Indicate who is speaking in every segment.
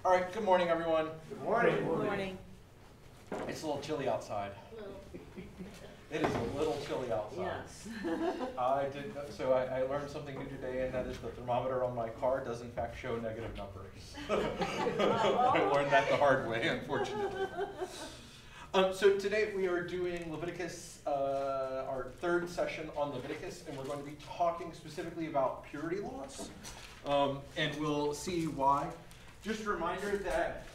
Speaker 1: All right, good morning, everyone.
Speaker 2: Good morning.
Speaker 3: Good morning.
Speaker 1: It's a little chilly outside.
Speaker 3: Little.
Speaker 1: It is a little chilly outside.
Speaker 3: Yes.
Speaker 1: I learned something new today, and that is the thermometer on my car does in fact show negative numbers. I learned that the hard way, unfortunately. So today we are doing Leviticus, our third session on Leviticus, and we're going to be talking specifically about purity laws, and we'll see why. Just a reminder that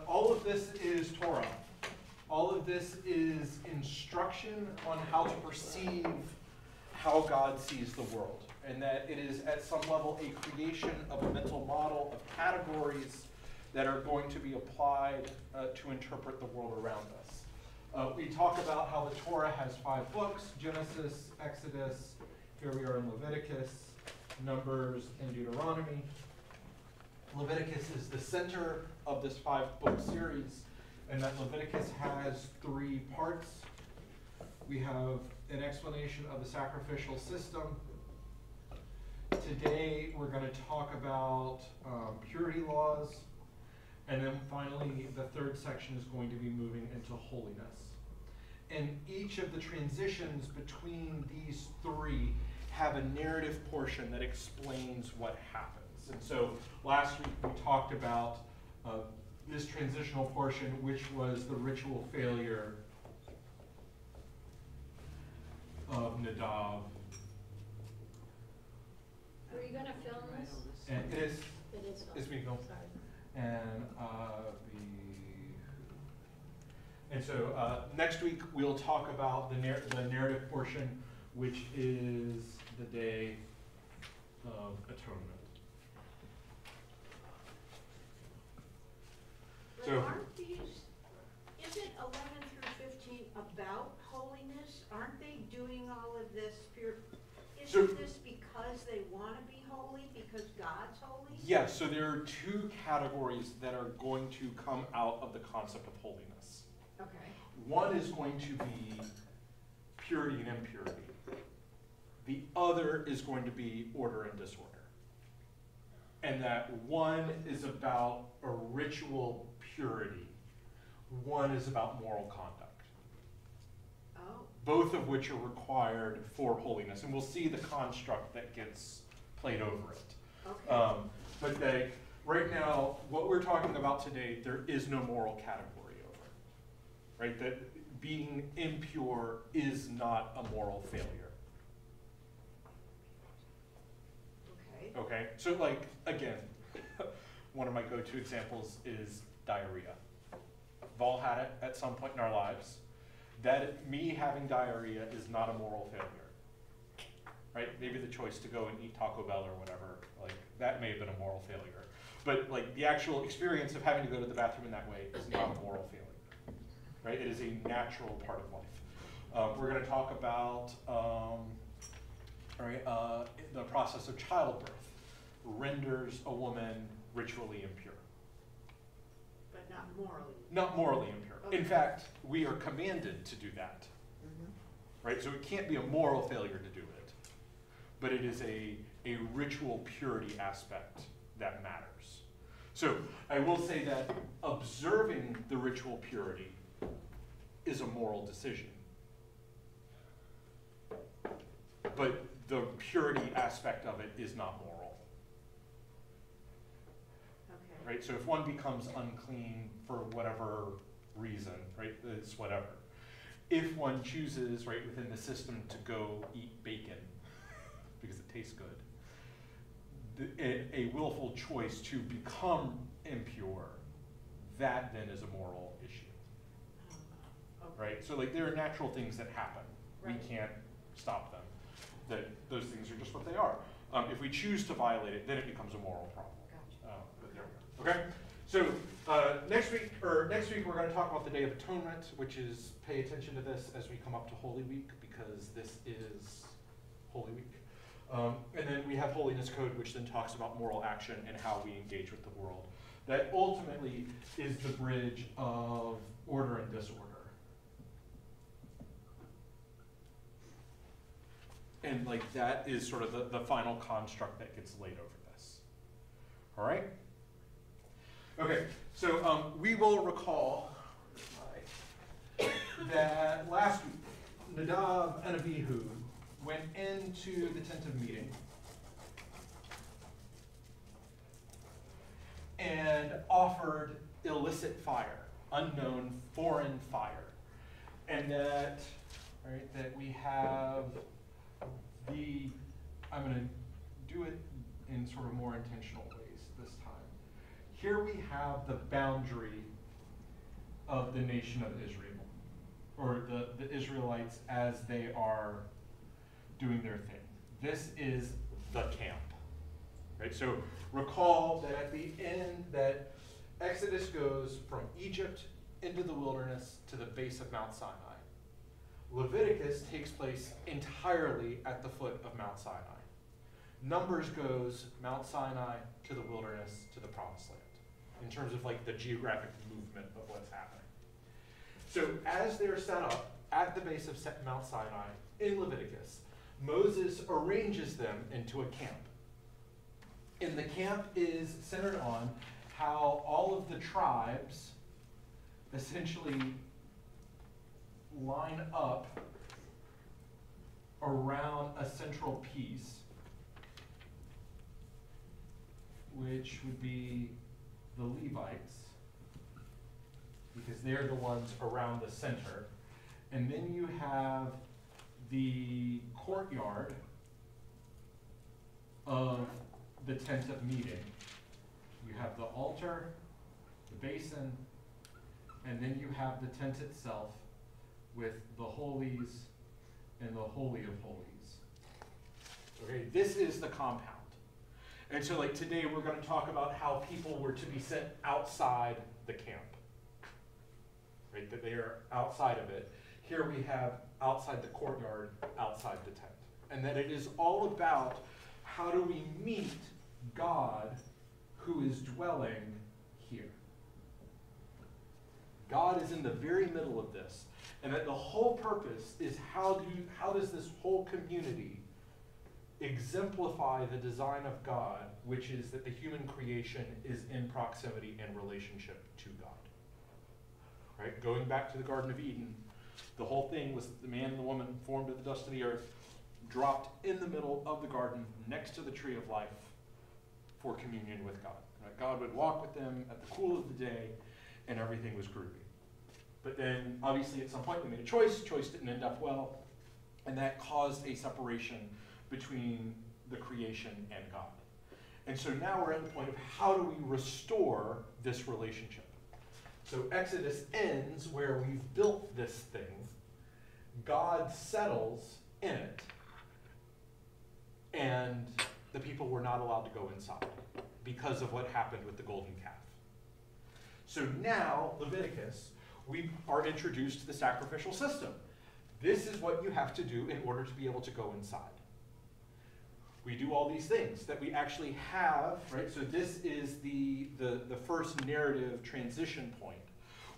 Speaker 1: all of this is Torah. All of this is instruction on how to perceive how God sees the world, and that it is at some level a creation of a mental model of categories that are going to be applied to interpret the world around us. We talk about how the Torah has 5 books: Genesis, Exodus, here we are in Leviticus, Numbers, and Deuteronomy. Leviticus is the center of this 5-book series, and that Leviticus has 3 parts. We have an explanation of the sacrificial system. Today we're going to talk about purity laws, and then finally the third section is going to be moving into holiness. And each of the transitions between these 3 have a narrative portion that explains what happens. And so last week we talked about this transitional portion, which was the ritual failure of Nadab.
Speaker 3: Are you going to film this?
Speaker 1: And it is.
Speaker 3: It is filmed.
Speaker 1: It's being filmed.
Speaker 3: Sorry.
Speaker 1: And so next week we'll talk about the narrative portion, which is the Day of Atonement.
Speaker 4: But
Speaker 1: So-
Speaker 4: aren't these, isn't 11 through 15 about holiness? Aren't they doing all of this
Speaker 1: So-
Speaker 4: Isn't this because they want to be holy, because God's holy?
Speaker 1: Yes, so there are 2 categories that are going to come out of the concept of holiness.
Speaker 4: Okay.
Speaker 1: One is going to be purity and impurity. The other is going to be order and disorder. And that one is about a ritual purity. One is about moral conduct.
Speaker 4: Oh,
Speaker 1: Both of which are required for holiness. And we'll see the construct that gets played over it.
Speaker 4: okay.
Speaker 1: But right now, what we're talking about today, there is no moral category over it. Right? That being impure is not a moral failure.
Speaker 4: Okay.
Speaker 1: Okay? So like, again, one of my go-to examples is diarrhea. We've all had it at some point in our lives. That me having diarrhea is not a moral failure. Right? Maybe the choice to go and eat Taco Bell or whatever, like that may have been a moral failure. But like the actual experience of having to go to the bathroom in that way is not a moral failure. Right? It is a natural part of life. We're going to talk about the process of childbirth renders a woman ritually impure.
Speaker 4: But not morally.
Speaker 1: Not morally impure.
Speaker 4: Okay.
Speaker 1: In fact, we are commanded to do that. Right? So it can't be a moral failure to do it. But it is a ritual purity aspect that matters. So I will say that observing the ritual purity is a moral decision. But the purity aspect of it is not moral.
Speaker 4: Okay.
Speaker 1: Right? So if one becomes unclean for whatever reason, right, it's whatever. If one chooses, right, within the system to go eat bacon because it tastes good, a willful choice to become impure, that then is a moral issue.
Speaker 4: Okay.
Speaker 1: Right? So like there are natural things that happen.
Speaker 4: Right.
Speaker 1: We can't stop them. Those things are just what they are. If we choose to violate it, then it becomes a moral problem.
Speaker 4: Gotcha.
Speaker 1: But there we go. Okay? So next week we're going to talk about the Day of Atonement, which is, pay attention to this as we come up to Holy Week, because this is Holy Week. And then we have Holiness Code, which then talks about moral action and how we engage with the world. That ultimately is the bridge of order and disorder. And like that is sort of the final construct that gets laid over this. All right? Okay, So we will recall that last week, Nadab and Abihu went into the tent of meeting and offered illicit fire, unknown foreign fire. And that, right, that we have I'm going to do it in sort of more intentional ways this time. Here we have the boundary of the nation of Israel, or the Israelites as they are doing their thing. This is the camp, right? So recall that at the end that Exodus goes from Egypt into the wilderness to the base of Mount Sinai. Leviticus takes place entirely at the foot of Mount Sinai. Numbers goes Mount Sinai to the wilderness to the Promised Land, in terms of like the geographic movement of what's happening. So as they're set up at the base of Mount Sinai in Leviticus, Moses arranges them into a camp. And the camp is centered on how all of the tribes essentially line up around a central piece, which would be the Levites, because they're the ones around the center. And then you have the courtyard of the tent of meeting. You have the altar, the basin, and then you have the tent itself with the holies and the Holy of Holies. Okay, this is the compound. And so like today we're going to talk about how people were to be sent outside the camp. Right, that they are outside of it. Here we have outside the courtyard, outside the tent. And that it is all about how do we meet God who is dwelling here. God is in the very middle of this. And that the whole purpose is how does this whole community exemplify the design of God, which is that the human creation is in proximity and relationship to God. Right? Going back to the Garden of Eden, the whole thing was the man and the woman formed of the dust of the earth, dropped in the middle of the garden next to the tree of life for communion with God. Right? God would walk with them at the cool of the day, and everything was groovy. But then, obviously, at some point, they made a choice. Choice didn't end up well, and that caused a separation between the creation and God. And so now we're at the point of how do we restore this relationship? So Exodus ends where we've built this thing. God settles in it, and the people were not allowed to go inside because of what happened with the golden calf. So now, Leviticus, we are introduced to the sacrificial system. This is what you have to do in order to be able to go inside. We do all these things that we actually have, right? So this is the first narrative transition point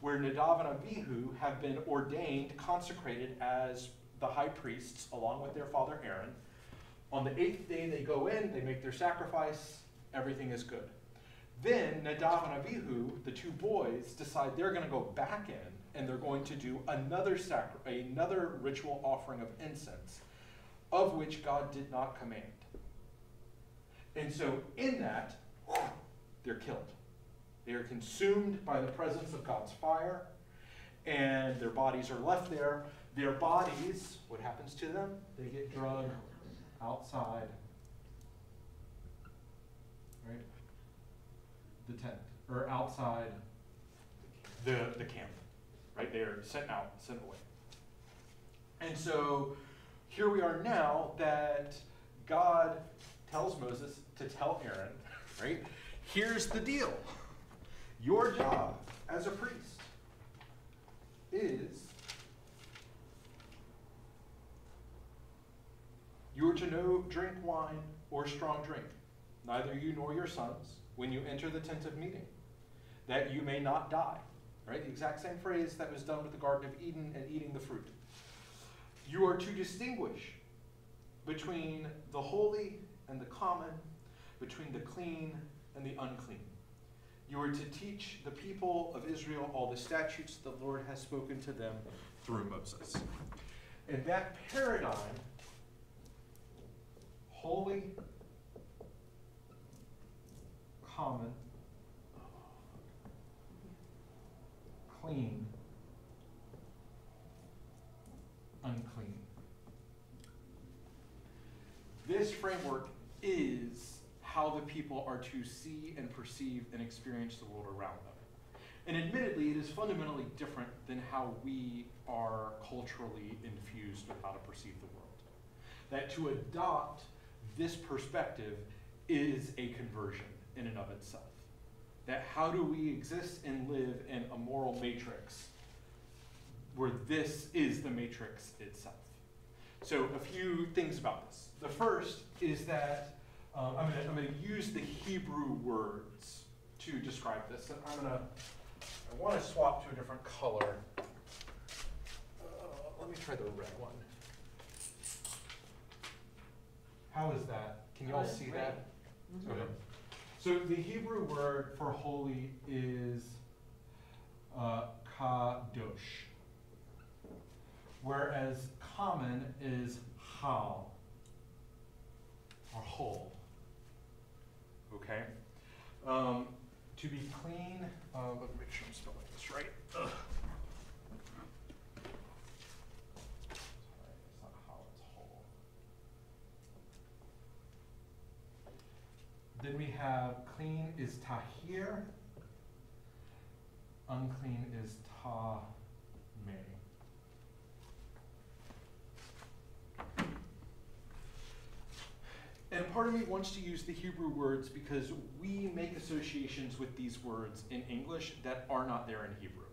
Speaker 1: where Nadab and Abihu have been ordained, consecrated as the high priests along with their father Aaron. On the 8th day they go in, they make their sacrifice, everything is good. Then Nadab and Abihu, the two boys, decide they're going to go back in and they're going to do another ritual offering of incense, of which God did not command. And so in that, they're killed. They are consumed by the presence of God's fire, and their bodies are left there. Their bodies, what happens to them? They get dragged outside, right? The tent, or outside the camp, right? They are sent out, sent away. And so here we are now that God tells Moses to tell Aaron, right? Here's the deal. Your job as a priest is you are to no drink wine or strong drink, neither you nor your sons, when you enter the tent of meeting, that you may not die. Right? The exact same phrase that was done with the Garden of Eden and eating the fruit. You are to distinguish between the holy and the common, between the clean and the unclean. You are to teach the people of Israel all the statutes the Lord has spoken to them through Moses. In that paradigm, holy, common, clean, unclean. This framework is how the people are to see and perceive and experience the world around them. And admittedly, it is fundamentally different than how we are culturally infused with how to perceive the world. That to adopt this perspective is a conversion in and of itself. That how do we exist and live in a moral matrix where this is the matrix itself? So a few things about this. The first is that I'm going to use the Hebrew words to describe this. And I want to swap to a different color. Let me try the red one. How is that? Can you all see that?
Speaker 2: Mm-hmm.
Speaker 1: Okay. So the Hebrew word for holy is kadosh, whereas common is hal, or whole. Okay? To be clean, let me make sure I'm spelling this right. Ugh. Sorry, it's not hal, it's whole. Then we have clean is tahir, unclean is tameh. And part of me wants to use the Hebrew words because we make associations with these words in English that are not there in Hebrew.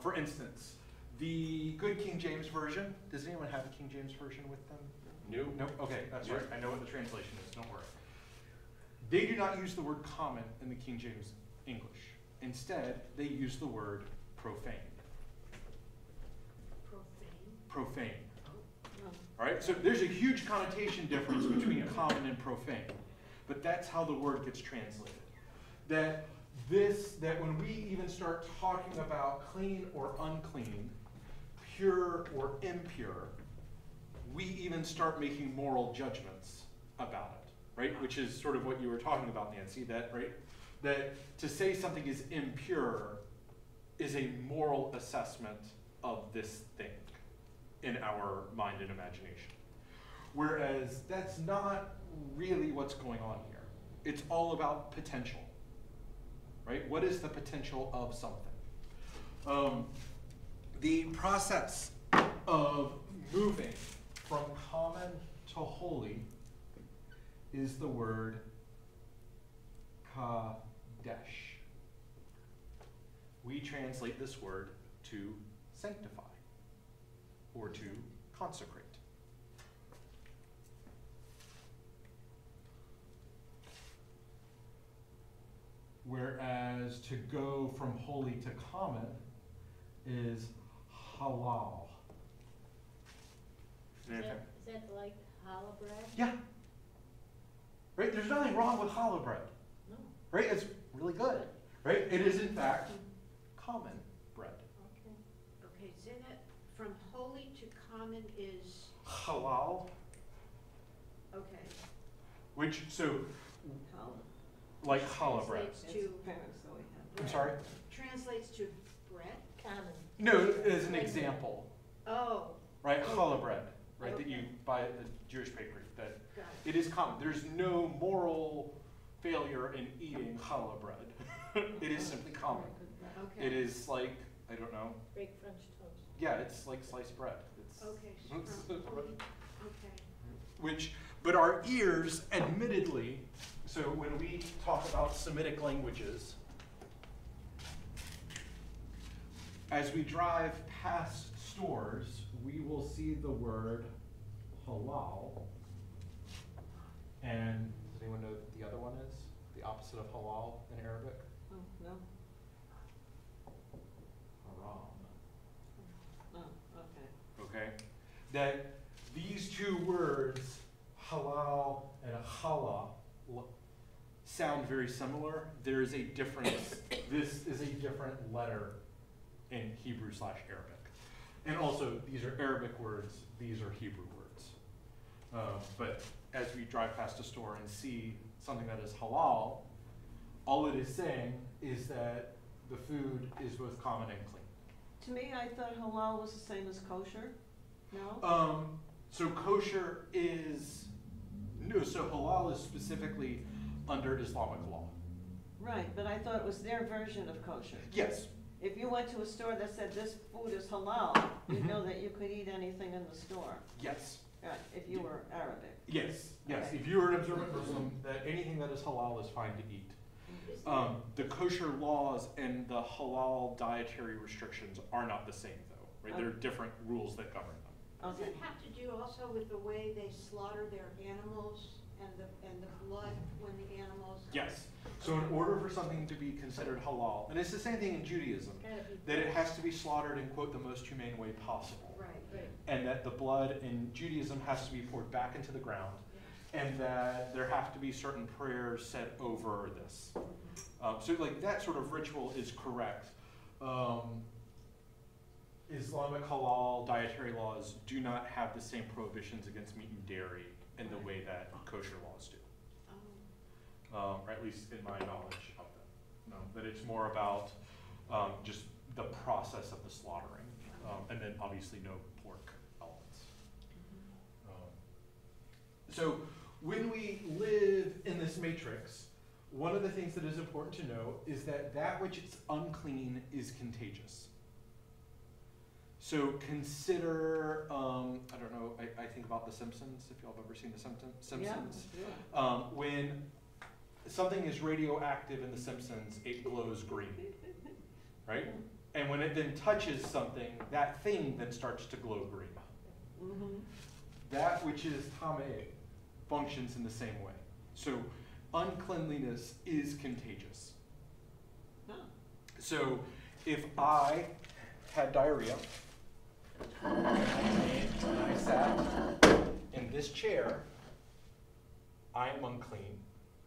Speaker 1: For instance, the Good King James Version, does anyone have a King James Version with them?
Speaker 2: No.
Speaker 1: Nope, okay, that's
Speaker 2: Nope.
Speaker 1: right, I know what the translation is, don't worry. They do not use the word common in the King James English. Instead, they use the word profane. Profane. All right, so there's a huge connotation difference between common and profane, but that's how the word gets translated. That when we even start talking about clean or unclean, pure or impure, we even start making moral judgments about it, right? Which is sort of what you were talking about, Nancy, that, right? That to say something is impure is a moral assessment of this thing in our mind and imagination. Whereas that's not really what's going on here. It's all about potential, right? What is the potential of something? The process of moving from common to holy is the word kadesh. We translate this word to sanctify or to consecrate. Whereas to go from holy to common is halal.
Speaker 3: Is that like challah bread?
Speaker 1: Yeah. Right? There's nothing wrong with challah bread.
Speaker 3: No.
Speaker 1: Right? It's really good. Right? It is in fact common bread.
Speaker 3: Okay.
Speaker 4: Okay, say that from holy to common is,
Speaker 1: Halal,
Speaker 4: okay.
Speaker 1: which, so, like challah bread.
Speaker 4: Translates to
Speaker 1: I'm
Speaker 4: bread.
Speaker 1: sorry?
Speaker 4: Translates to bread?
Speaker 3: Common.
Speaker 1: No, as an example.
Speaker 4: Oh,
Speaker 1: Right?
Speaker 4: Oh.
Speaker 1: Challah bread. Right? That
Speaker 4: Okay.
Speaker 1: you buy at the Jewish bakery. That
Speaker 4: got it.
Speaker 1: it is common. There's no moral failure in eating challah bread. It is simply common.
Speaker 4: Okay.
Speaker 1: It is like, I don't know.
Speaker 3: Baked French toast.
Speaker 1: Yeah, it's like sliced bread. It's,
Speaker 4: Okay, so from holy, okay.
Speaker 1: which, but our ears, admittedly, so when we talk about Semitic languages, as we drive past stores, we will see the word halal. And does anyone know what the other one is? The opposite of halal in Arabic?
Speaker 2: Oh, no.
Speaker 1: Haram.
Speaker 2: Oh, okay.
Speaker 1: Okay? That these two words, halal and halal, sound very similar, there is a difference. This is a different letter in Hebrew/Arabic. And also, these are Arabic words, these are Hebrew words. But as we drive past a store and see something that is halal, all it is saying is that the food is both common and clean.
Speaker 2: To me, I thought halal was the same as kosher. No?
Speaker 1: So kosher is, no, so halal is specifically under Islamic law.
Speaker 2: Right, but I thought it was their version of kosher.
Speaker 1: Yes.
Speaker 2: If you went to a store that said this food is halal, you'd know that you could eat anything in the store.
Speaker 1: Yes.
Speaker 2: Right, if you were Arabic.
Speaker 1: Yes, yes.
Speaker 2: Okay.
Speaker 1: If you are an observant Muslim, that anything that is halal is fine to eat. The kosher laws and the halal dietary restrictions are not the same though, right? There are different rules that govern them.
Speaker 4: Does it have to do also with the way they slaughter their animals and the blood when the animals?
Speaker 1: Yes. So in order for something to be considered halal, and it's the same thing in Judaism, that it has to be slaughtered in, quote, the most humane way possible.
Speaker 4: Right.
Speaker 1: And that the blood in Judaism has to be poured back into the ground, and that there have to be certain prayers said over this. So like that sort of ritual is correct. Islamic halal dietary laws do not have the same prohibitions against meat and dairy in the way that kosher laws do. Or at least in my knowledge of them. That it's more about just the process of the slaughtering, and then obviously no pork elements. So when we live in this matrix, one of the things that is important to know is that that which is unclean is contagious. So consider, I don't know, I think about The Simpsons, if y'all have ever seen The Simpsons.
Speaker 2: Yeah.
Speaker 1: When something is radioactive in The Simpsons, it glows green, right? And when it then touches something, that thing then starts to glow green.
Speaker 2: Mm-hmm.
Speaker 1: That which is tameh functions in the same way. So uncleanliness is contagious.
Speaker 2: Huh.
Speaker 1: So if I had diarrhea, and I sat in this chair, I am unclean.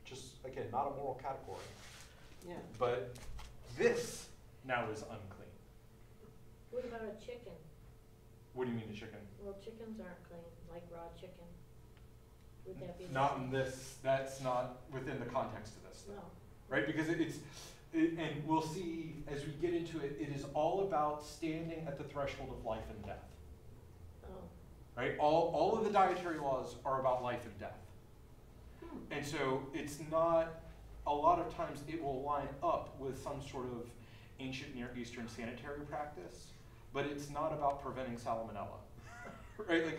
Speaker 1: Just, again, not a moral category.
Speaker 2: Yeah.
Speaker 1: But this now is unclean.
Speaker 3: What about a chicken?
Speaker 1: What do you mean a chicken?
Speaker 3: Well, chickens aren't clean, like raw chicken. Would that be? the
Speaker 1: Not
Speaker 3: same?
Speaker 1: in this, that's not within the context of this, though.
Speaker 3: No.
Speaker 1: Right? Because and we'll see as we get into it, it is all about standing at the threshold of life and death.
Speaker 3: Oh.
Speaker 1: Right? All of the dietary laws are about life and death. And so it's not, a lot of times it will line up with some sort of ancient Near Eastern sanitary practice, but it's not about preventing salmonella. Right? Like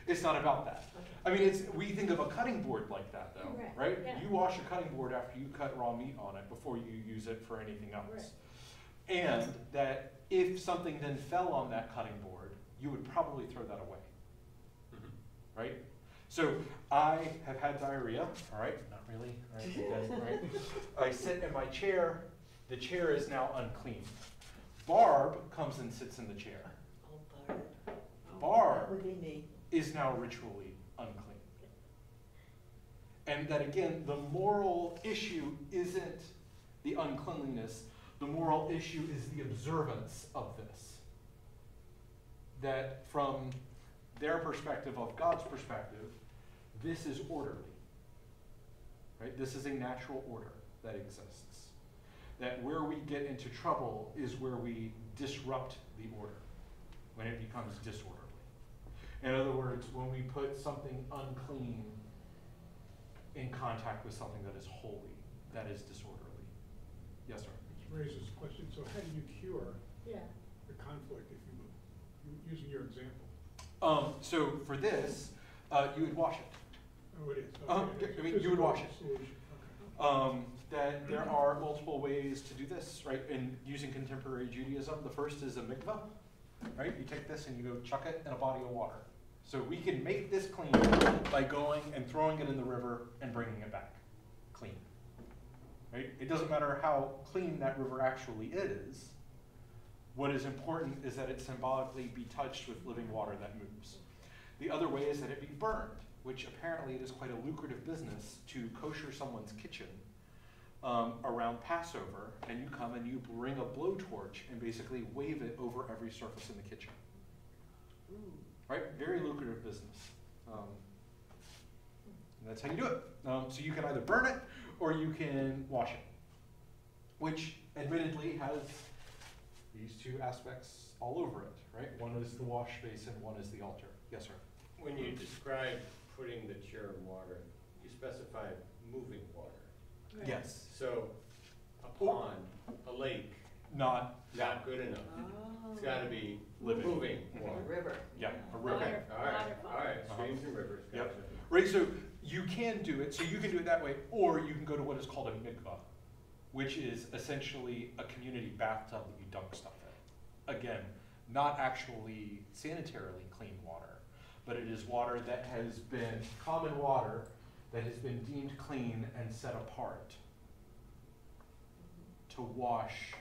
Speaker 1: it's not about that.
Speaker 3: Okay.
Speaker 1: I mean, we think of a cutting board like that, though, right?
Speaker 3: Yeah.
Speaker 1: You wash a cutting board after you cut raw meat on it before you use it for anything else.
Speaker 3: Right.
Speaker 1: And that if something then fell on that cutting board, you would probably throw that away, right? So I have had diarrhea, all right? Not really, all right? You guys, all right? I sit in my chair. The chair is now unclean. Barb comes and sits in the chair.
Speaker 3: Oh, Barb.
Speaker 1: Barb
Speaker 2: That would be me.
Speaker 1: is now ritually unclean. And that again, the moral issue isn't the uncleanliness, the moral issue is the observance of this. That from their perspective, of God's perspective, this is orderly. Right? This is a natural order that exists. That where we get into trouble is where we disrupt the order, when it becomes disorderly. In other words, when we put something unclean in contact with something that is holy, that is disorderly. Yes, sir?
Speaker 5: Which raises a question, so how do you cure
Speaker 3: Yeah.
Speaker 5: the conflict, if you will, using your example?
Speaker 1: So for this, you would wash it.
Speaker 5: Oh, it is,
Speaker 1: I
Speaker 5: okay.
Speaker 1: mean, you would wash it.
Speaker 5: Solution, okay.
Speaker 1: That there are multiple ways to do this, right? In using contemporary Judaism, the first is a mikvah, right? You take this and you go chuck it in a body of water. So we can make this clean by going and throwing it in the river and bringing it back clean, right? It doesn't matter how clean that river actually is. What is important is that it symbolically be touched with living water that moves. The other way is that it be burned, which apparently it is quite a lucrative business to kosher someone's kitchen around Passover, and you come and you bring a blowtorch and basically wave it over every surface in the kitchen. Right? Very lucrative business. And that's how you do it. So you can either burn it or you can wash it, which admittedly has these two aspects all over it, right? One is the wash basin, one is the altar. Yes, sir?
Speaker 6: When you describe putting the chair in water, you specify moving water.
Speaker 2: Right.
Speaker 1: Yes.
Speaker 6: So a pond, a lake,
Speaker 1: Not
Speaker 6: good enough.
Speaker 2: Oh.
Speaker 6: It's gotta be
Speaker 1: Living.
Speaker 6: moving
Speaker 2: A
Speaker 6: water.
Speaker 2: river.
Speaker 1: Yeah, a river.
Speaker 6: Okay, all right,
Speaker 3: Waterfall.
Speaker 6: all right, streams and rivers,
Speaker 1: Yep.
Speaker 6: gotcha.
Speaker 1: Right, so you can do it, so you can do it that way, or you can go to what is called a mikvah, which is essentially a community bathtub that you dunk stuff in. Again, not actually sanitarily clean water, but it is water that has been, common water, that has been deemed clean and set apart to wash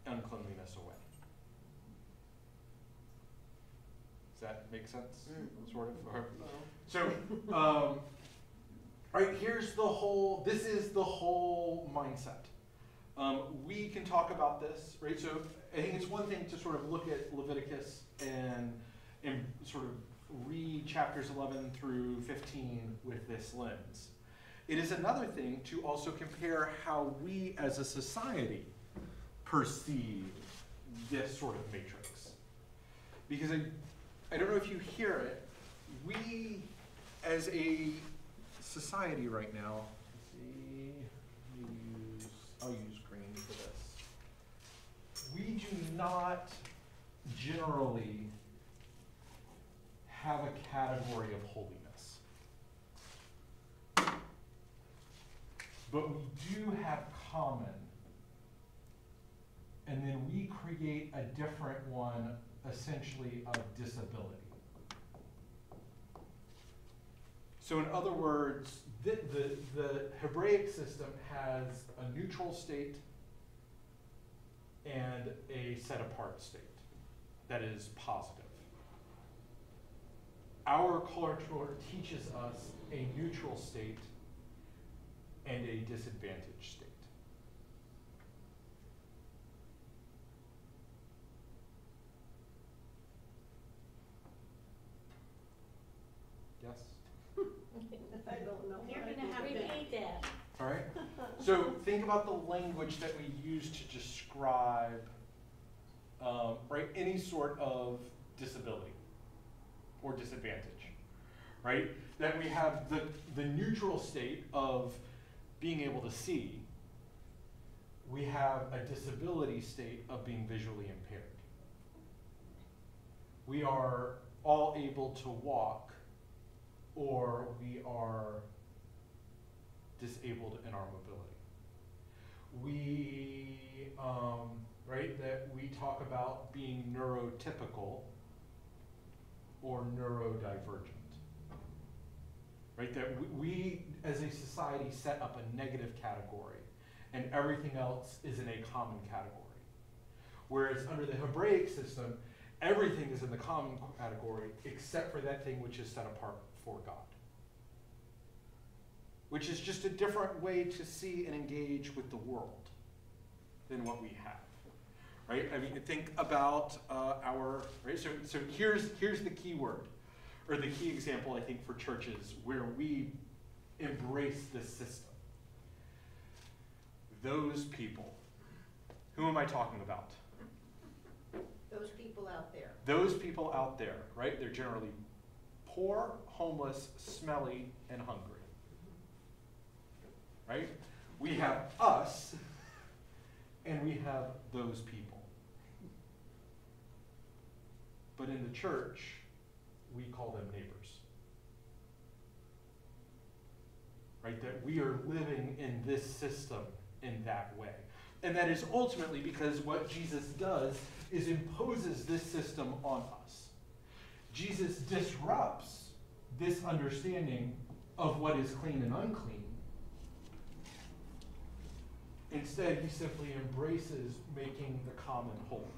Speaker 1: uncleanliness away. Does that make sense? Sort of? Or- So, right, here's the whole, this is the whole mindset. We can talk about this, right? So I think it's one thing to sort of look at Leviticus and sort of read chapters 11 through 15 with this lens. It is another thing to also compare how we as a society perceive this sort of matrix. Because I don't know if you hear it, we as a society right now, I'll use green for this. We do not generally have a category of holiness. But we do have common, and then we create a different one, essentially of disability. So in other words, the Hebraic system has a neutral state and a set apart state that is positive. Our culture teaches us a neutral state and a disadvantaged state. Yes?
Speaker 2: I don't know.
Speaker 4: You're gonna have to,
Speaker 3: Repeat that.
Speaker 1: All right. So think about the language that we use to describe, right, any sort of disability or disadvantage, right? That we have the neutral state of being able to see. We have a disability state of being visually impaired. We are all able to walk, or we are disabled in our mobility. We, right, that we talk about being neurotypical or neurodivergent. Right, that we as a society set up a negative category and everything else is in a common category. Whereas under the Hebraic system, everything is in the common category except for that thing which is set apart for God. Which is just a different way to see and engage with the world than what we have, right? I mean, think about right? So here's the key word, or the key example, I think, for churches where we embrace this system. Those people. Who am I talking about?
Speaker 4: those people out there.
Speaker 1: Those people out there, right? They're generally poor, homeless, smelly, and hungry. Right? We have us, and we have those people. But in the church, we call them neighbors. Right? That we are living in this system in that way. And that is ultimately because what Jesus does is imposes this system on us. Jesus disrupts this understanding of what is clean and unclean. Instead, he simply embraces making the common whole.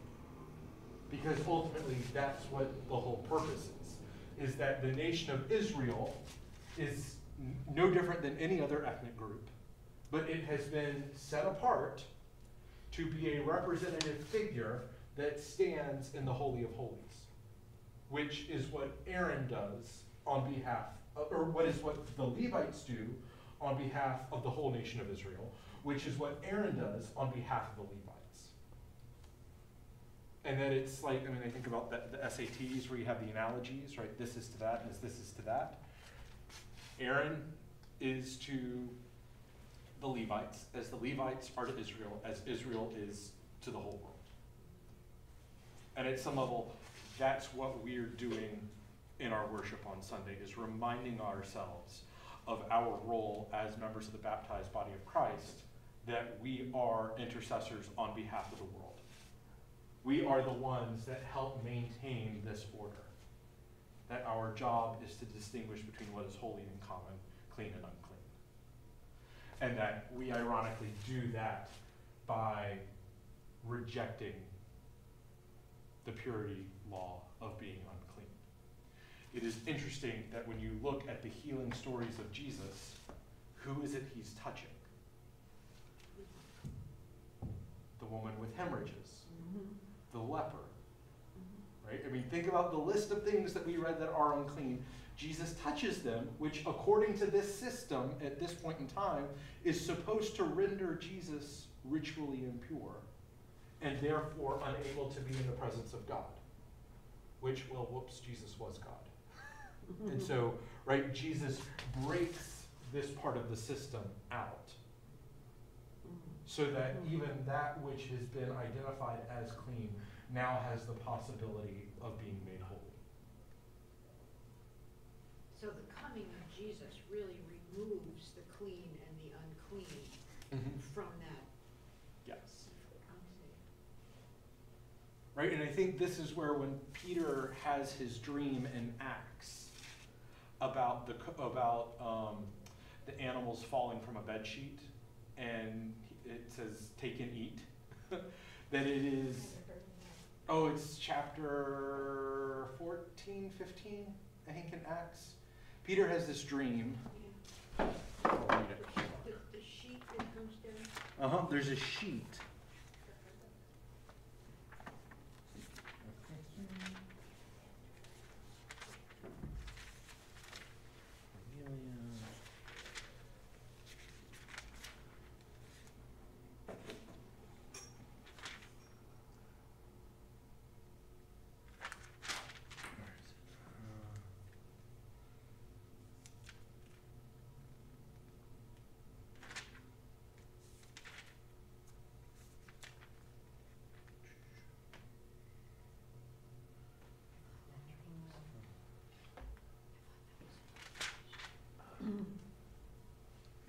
Speaker 1: Because ultimately, that's what the whole purpose is that the nation of Israel is no different than any other ethnic group, but it has been set apart to be a representative figure that stands in the Holy of Holies, which is what Aaron does on behalf, or what the Levites do on behalf of the whole nation of Israel, which is what Aaron does on behalf of the Levites. And then it's like, I mean, I think about the SATs where you have the analogies, right? This is to that as this is to that. Aaron is to the Levites as the Levites are to Israel as Israel is to the whole world. And at some level, that's what we're doing in our worship on Sunday, is reminding ourselves of our role as members of the baptized body of Christ, that we are intercessors on behalf of the world. We are the ones that help maintain this order, that our job is to distinguish between what is holy and common, clean and unclean. And that we ironically do that by rejecting the purity law of being unclean. It is interesting that when you look at the healing stories of Jesus, who is it he's touching? The woman with hemorrhages, the leper, right? I mean, think about the list of things that we read that are unclean. Jesus touches them, which according to this system at this point in time is supposed to render Jesus ritually impure and therefore unable to be in the presence of God, which, well, whoops, Jesus was God. And so, right, Jesus breaks this part of the system out so that even that which has been identified as clean now has the possibility of being made holy.
Speaker 4: So the coming of Jesus really removes the clean and the unclean from that.
Speaker 1: Yes.
Speaker 4: Okay.
Speaker 1: Right, and I think this is where when Peter has his dream in Acts about the animals falling from a bed sheet, and it says, take and eat, that it is, oh, it's chapter 14, 15, I think in Acts. Peter has this dream.
Speaker 4: Yeah.
Speaker 1: I'll read it.
Speaker 4: The sheet that comes down.
Speaker 1: There's a sheet.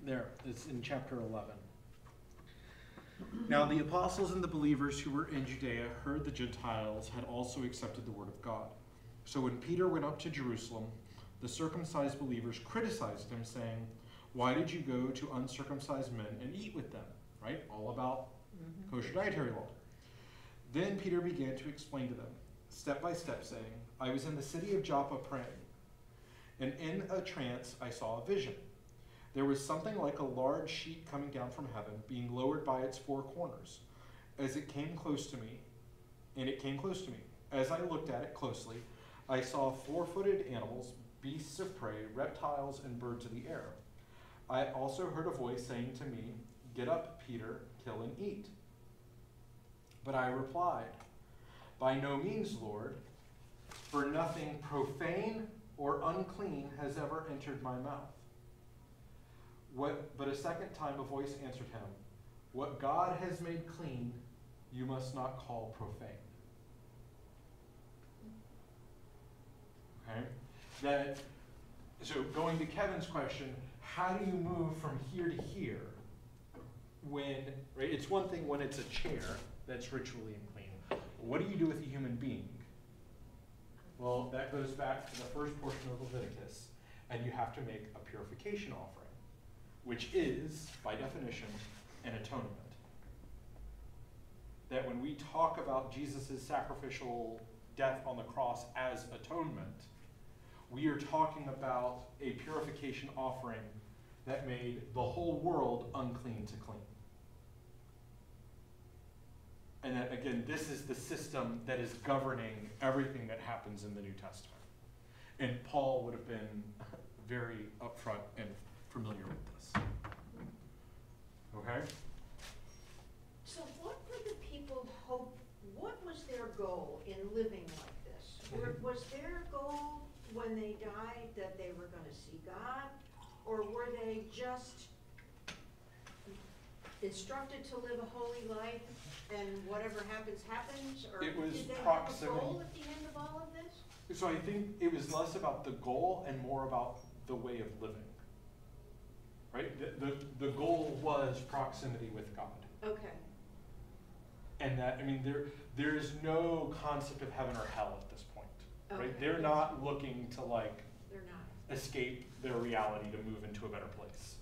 Speaker 1: There, it's in chapter 11. Now the apostles and the believers who were in Judea heard the Gentiles had also accepted the word of God. So when Peter went up to Jerusalem, the circumcised believers criticized him, saying, why did you go to uncircumcised men and eat with them? Right? All about kosher dietary law. Then Peter began to explain to them, step by step, saying, I was in the city of Joppa praying, and in a trance I saw a vision. There was something like a large sheet coming down from heaven, being lowered by its four corners. As it came close to me, and it came close to me. As I looked at it closely, I saw four-footed animals, beasts of prey, reptiles, and birds of the air. I also heard a voice saying to me, get up, Peter, kill and eat. But I replied, by no means, Lord, for nothing profane or unclean has ever entered my mouth. But a second time a voice answered him, what God has made clean, you must not call profane. Okay? So going to Kevin's question, how do you move from here to here when, right, it's one thing when it's a chair that's ritually unclean. What do you do with a human being? Well, that goes back to the first portion of Leviticus, and you have to make a purification offering, which is, by definition, an atonement. That when we talk about Jesus' sacrificial death on the cross as atonement, we are talking about a purification offering that made the whole world unclean to clean. And that, again, this is the system that is governing everything that happens in the New Testament. And Paul would have been very upfront and familiar with this. Okay?
Speaker 4: So what were the people what was their goal in living like this? Was their goal when they died that they were gonna see God? Or were they just instructed to live a holy life and whatever happens, happens? Or
Speaker 1: It was
Speaker 4: did they have a
Speaker 1: proximity.
Speaker 4: goal at the end of all of this?
Speaker 1: So I think it was less about the goal and more about the way of living. Right? The goal was proximity with God.
Speaker 4: Okay.
Speaker 1: And that, I mean, there is no concept of heaven or hell at this point. Right?
Speaker 4: Okay.
Speaker 1: They're not looking to like
Speaker 4: They're not.
Speaker 1: escape their reality to move into a better place.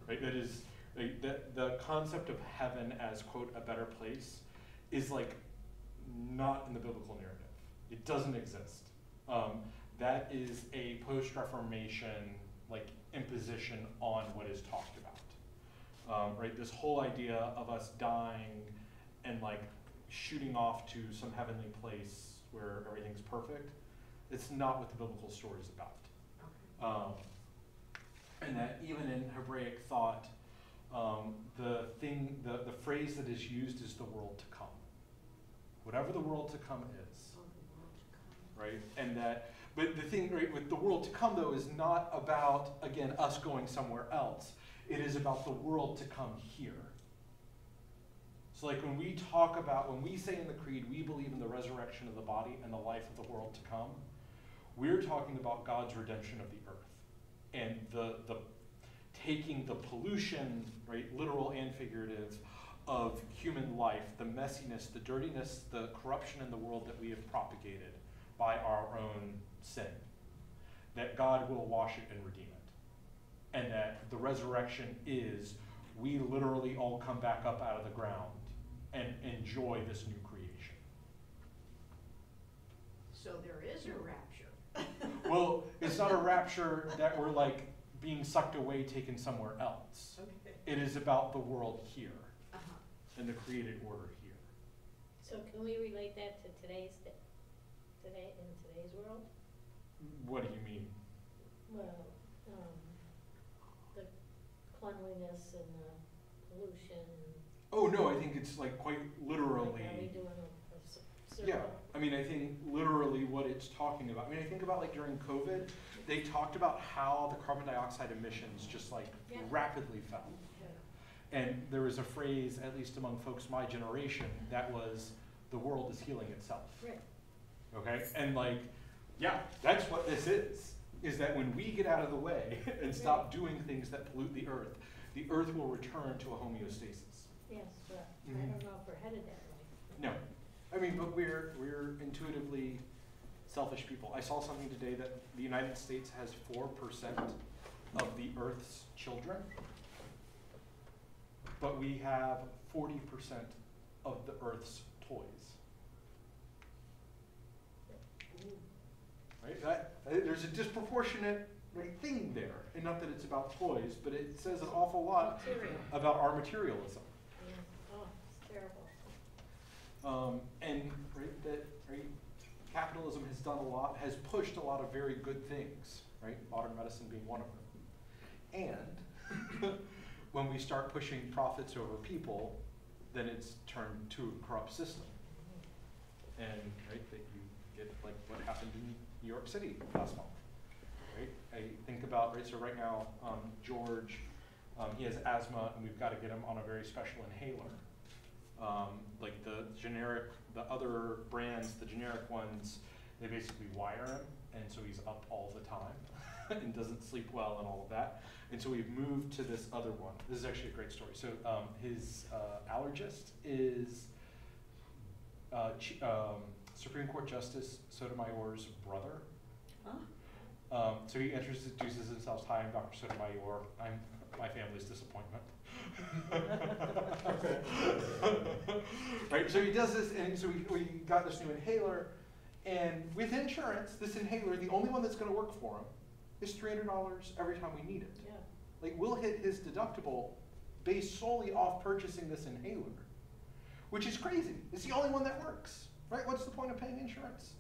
Speaker 1: Right? That is, like, the concept of heaven as, quote, a better place is like not in the biblical narrative. It doesn't exist. That is a post-Reformation like imposition on what is talked about. Right? This whole idea of us dying and like shooting off to some heavenly place where everything's perfect, it's not what the biblical story is about. And that even in Hebraic thought, the phrase that is used is the world to come. Whatever the world to come is. Right? And that, but the thing, right, with the world to come though is not about, again, us going somewhere else. It is about the world to come here. So like when we say in the creed, we believe in the resurrection of the body and the life of the world to come, we're talking about God's redemption of the earth. And the taking the pollution, right, literal and figurative, of human life, the messiness, the dirtiness, the corruption in the world that we have propagated by our own sin, that God will wash it and redeem it. And that the resurrection is, we literally all come back up out of the ground and enjoy this new creation.
Speaker 4: So there is a rapture.
Speaker 1: Well, it's not a rapture that we're like being sucked away, taken somewhere else.
Speaker 4: Okay.
Speaker 1: It is about the world here
Speaker 4: Uh-huh.
Speaker 1: and the created order here.
Speaker 3: So can we relate that to in today's world?
Speaker 1: What do you mean?
Speaker 3: Well, the cleanliness and the pollution.
Speaker 1: Oh no, I think it's like quite literally.
Speaker 3: Like, are we doing a circle?
Speaker 1: Yeah, I mean, I think literally what it's talking about. I mean, I think about like during COVID, they talked about how the carbon dioxide emissions just like rapidly fell.
Speaker 3: Yeah.
Speaker 1: And there was a phrase, at least among folks my generation, that was, the world is healing itself.
Speaker 3: Right.
Speaker 1: Okay, and like, yeah, that's what this is that when we get out of the way and stop doing things that pollute the earth will return to a homeostasis.
Speaker 3: Yes, but I don't know if we're headed that way.
Speaker 1: No, I mean, but we're intuitively selfish people. I saw something today that the United States has 4% of the Earth's children, but we have 40% of the Earth's toys. Right? There's a disproportionate thing there, and not that it's about toys, but it says an awful lot about our materialism.
Speaker 3: Yeah. Oh, it's terrible.
Speaker 1: And capitalism has done a lot, has pushed a lot of very good things, right? Modern medicine being one of them. And when we start pushing profits over people, then it's turned to a corrupt system. And right, that you get like what happened in New York City last month. Right? I think about, right, so right now, George, he has asthma and we've got to get him on a very special inhaler. Like the other brands, the generic ones, they basically wire him, and so he's up all the time and doesn't sleep well and all of that. And so we've moved to this other one. This is actually a great story. So his allergist is Supreme Court Justice Sotomayor's brother.
Speaker 2: Huh?
Speaker 1: So he introduces himself, "Hi, I'm Dr. Sotomayor. I'm my family's disappointment." Right, so he does this, and so we got this new inhaler, and with insurance, this inhaler, the only one that's going to work for him, is $300 every time we need it.
Speaker 3: Yeah.
Speaker 1: like, will hit his deductible based solely off purchasing this inhaler, which is crazy. It's the only one that works, right? What's the point of paying insurance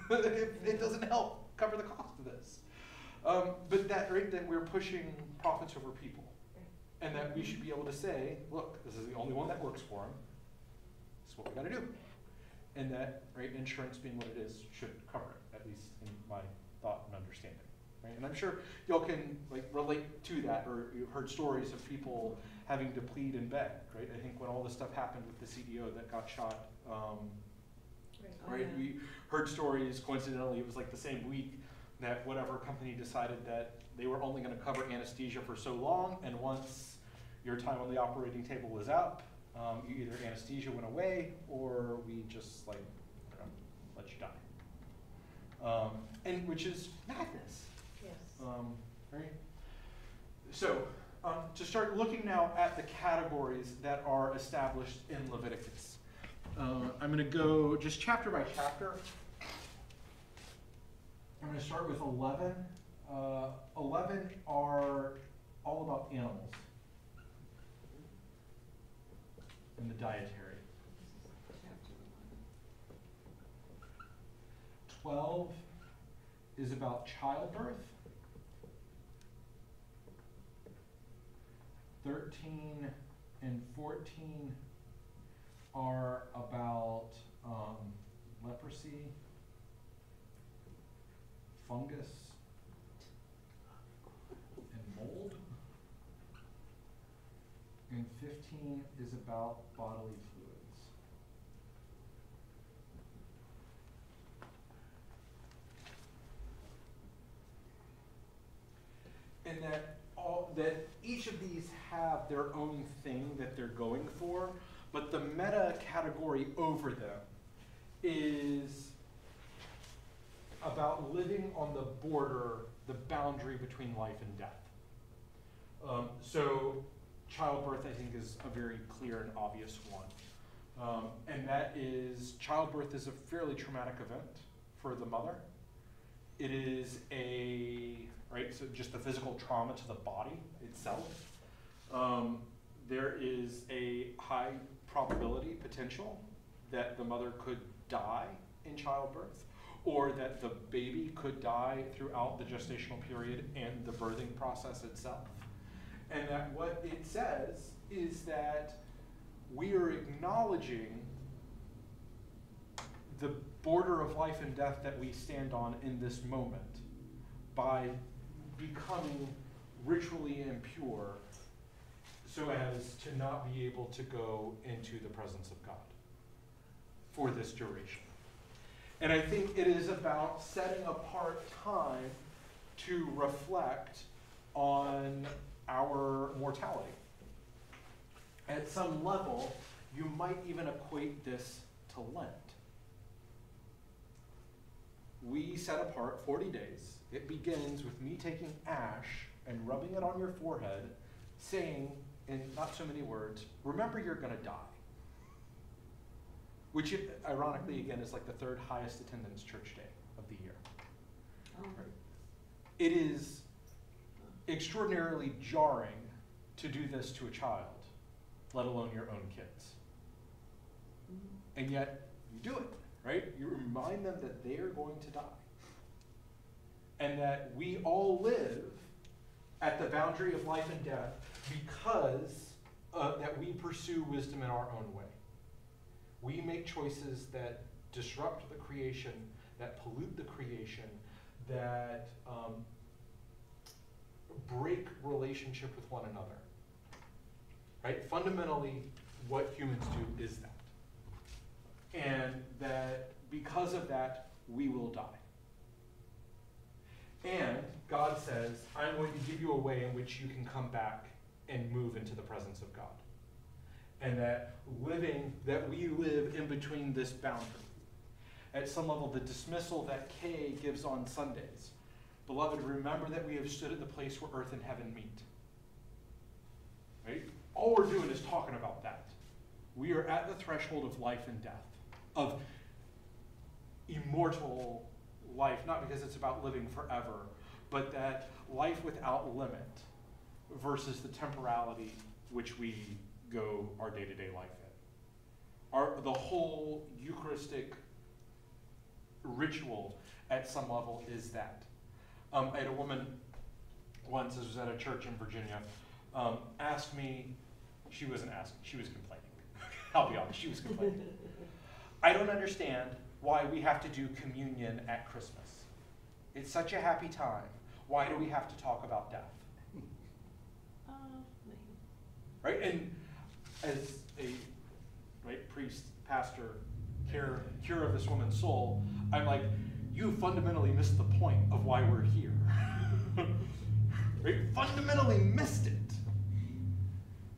Speaker 1: if it doesn't help cover the cost of this? But that, right, that we're pushing profits over people, and that we should be able to say, look, this is the only one that works for them. This is what we got to do, and that, right, insurance being what it is should cover it, at least in my thought and understanding. Right? And I'm sure y'all can like relate to that, or you've heard stories of people having to plead and beg, right? I think when all this stuff happened with the CEO that got shot, right?
Speaker 2: Yeah.
Speaker 1: We heard stories, coincidentally, it was like the same week that whatever company decided that they were only gonna cover anesthesia for so long, and once your time on the operating table was up, either anesthesia went away, or we just like, you know, let you die. And which is madness.
Speaker 3: Yes.
Speaker 1: Right? So, to start looking now at the categories that are established in Leviticus. I'm going to go just chapter by chapter. I'm going to start with 11. 11 are all about animals and the dietary. 12 is about childbirth. 13 and 14 are about leprosy, fungus, and mold. And 15 is about bodily fluids. And that each of these have their own thing that they're going for, but the meta category over them is about living on the border, the boundary between life and death. So childbirth, I think, is a very clear and obvious one. And that is, childbirth is a fairly traumatic event for the mother. It is right, so just the physical trauma to the body itself. There is a high probability, potential, that the mother could die in childbirth, or that the baby could die throughout the gestational period and the birthing process itself. And that what it says is that we are acknowledging the border of life and death that we stand on in this moment by becoming ritually impure so as to not be able to go into the presence of God for this duration. And I think it is about setting apart time to reflect on our mortality. At some level, you might even equate this to Lent. We set apart 40 days. It begins with me taking ash and rubbing it on your forehead, saying, in not so many words, remember you're going to die. Which, ironically, again, is like the third highest attendance church day of the year.
Speaker 2: Oh.
Speaker 1: Right? It is extraordinarily jarring to do this to a child, let alone your own kids. And yet, you do it, right? You remind them that they are going to die. And that we all live at the boundary of life and death because that we pursue wisdom in our own way. We make choices that disrupt the creation, that pollute the creation, that break relationship with one another. Right? Fundamentally, what humans do is that. And that because of that, we will die. And God says, I'm going to give you a way in which you can come back and move into the presence of God. And that we live in between this boundary. At some level, the dismissal that Kay gives on Sundays. Beloved, remember that we have stood at the place where earth and heaven meet. Right? All we're doing is talking about that. We are at the threshold of life and death, of immortal life, not because it's about living forever, but that life without limit, versus the temporality which we go our day-to-day life in. The whole Eucharistic ritual at some level is that. I had a woman once, this was at a church in Virginia, asked me, she wasn't asking, she was complaining. I'll be honest, she was complaining. I don't understand why we have to do communion at Christmas. It's such a happy time. Why do we have to talk about death? Right? And as a priest, pastor, cure of this woman's soul, I'm like, you fundamentally missed the point of why we're here. Right? Fundamentally missed it.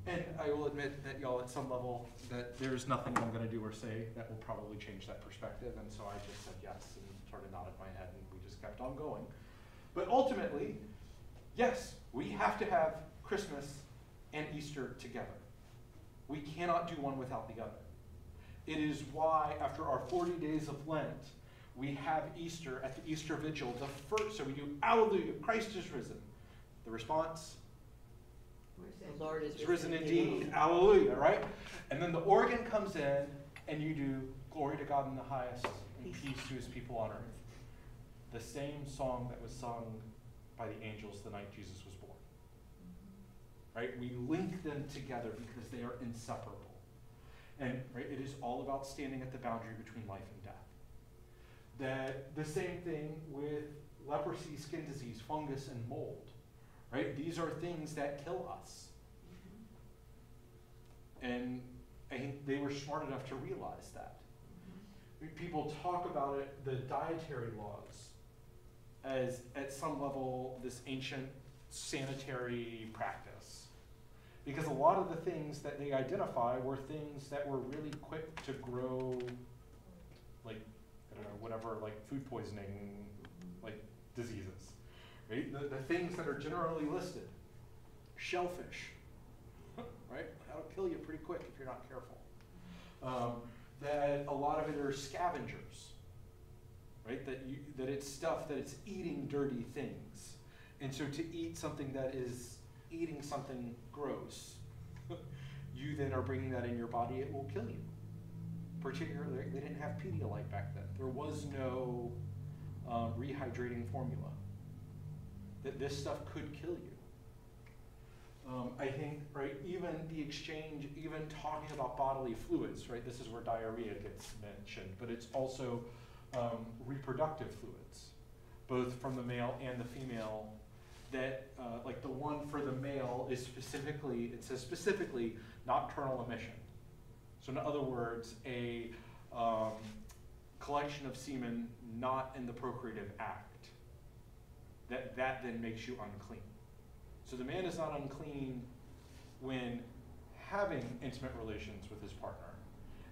Speaker 1: And I will admit that y'all at some level that there's nothing I'm going to do or say that will probably change that perspective. And so I just said yes and sort of nodded my head and we just kept on going. But ultimately, yes, we have to have Christmas and Easter together. We cannot do one without the other. It is why after our 40 days of Lent, we have Easter at the Easter Vigil, the first, so we do, Alleluia, Christ is risen. The response?
Speaker 7: The Lord is
Speaker 1: Risen indeed. Alleluia, right? And then the organ comes in and you do glory to God in the highest and peace to his people on earth. The same song that was sung by the angels the night Jesus was born. Right? We link them together because they are inseparable. And right, it is all about standing at the boundary between life and death. That the same thing with leprosy, skin disease, fungus, and mold. Right? These are things that kill us. And I think they were smart enough to realize that. People talk about it, the dietary laws, as at some level this ancient sanitary practice. Because a lot of the things that they identify were things that were really quick to grow, like, I don't know, whatever, like food poisoning, like diseases. Right? The things that are generally listed. Shellfish, right? That'll kill you pretty quick if you're not careful. That a lot of it are scavengers, right? That it's stuff that it's eating dirty things. And so to eat something that is eating something gross, you then are bringing that in your body, it will kill you. Particularly, they didn't have Pedialyte back then. There was no rehydrating formula. That this stuff could kill you. I think, right, even the exchange, even talking about bodily fluids, right, this is where diarrhea gets mentioned, but it's also reproductive fluids, both from the male and the female, that, like the one for the male is specifically, it says specifically nocturnal emission. So in other words, a collection of semen not in the procreative act. That then makes you unclean. So the man is not unclean when having intimate relations with his partner.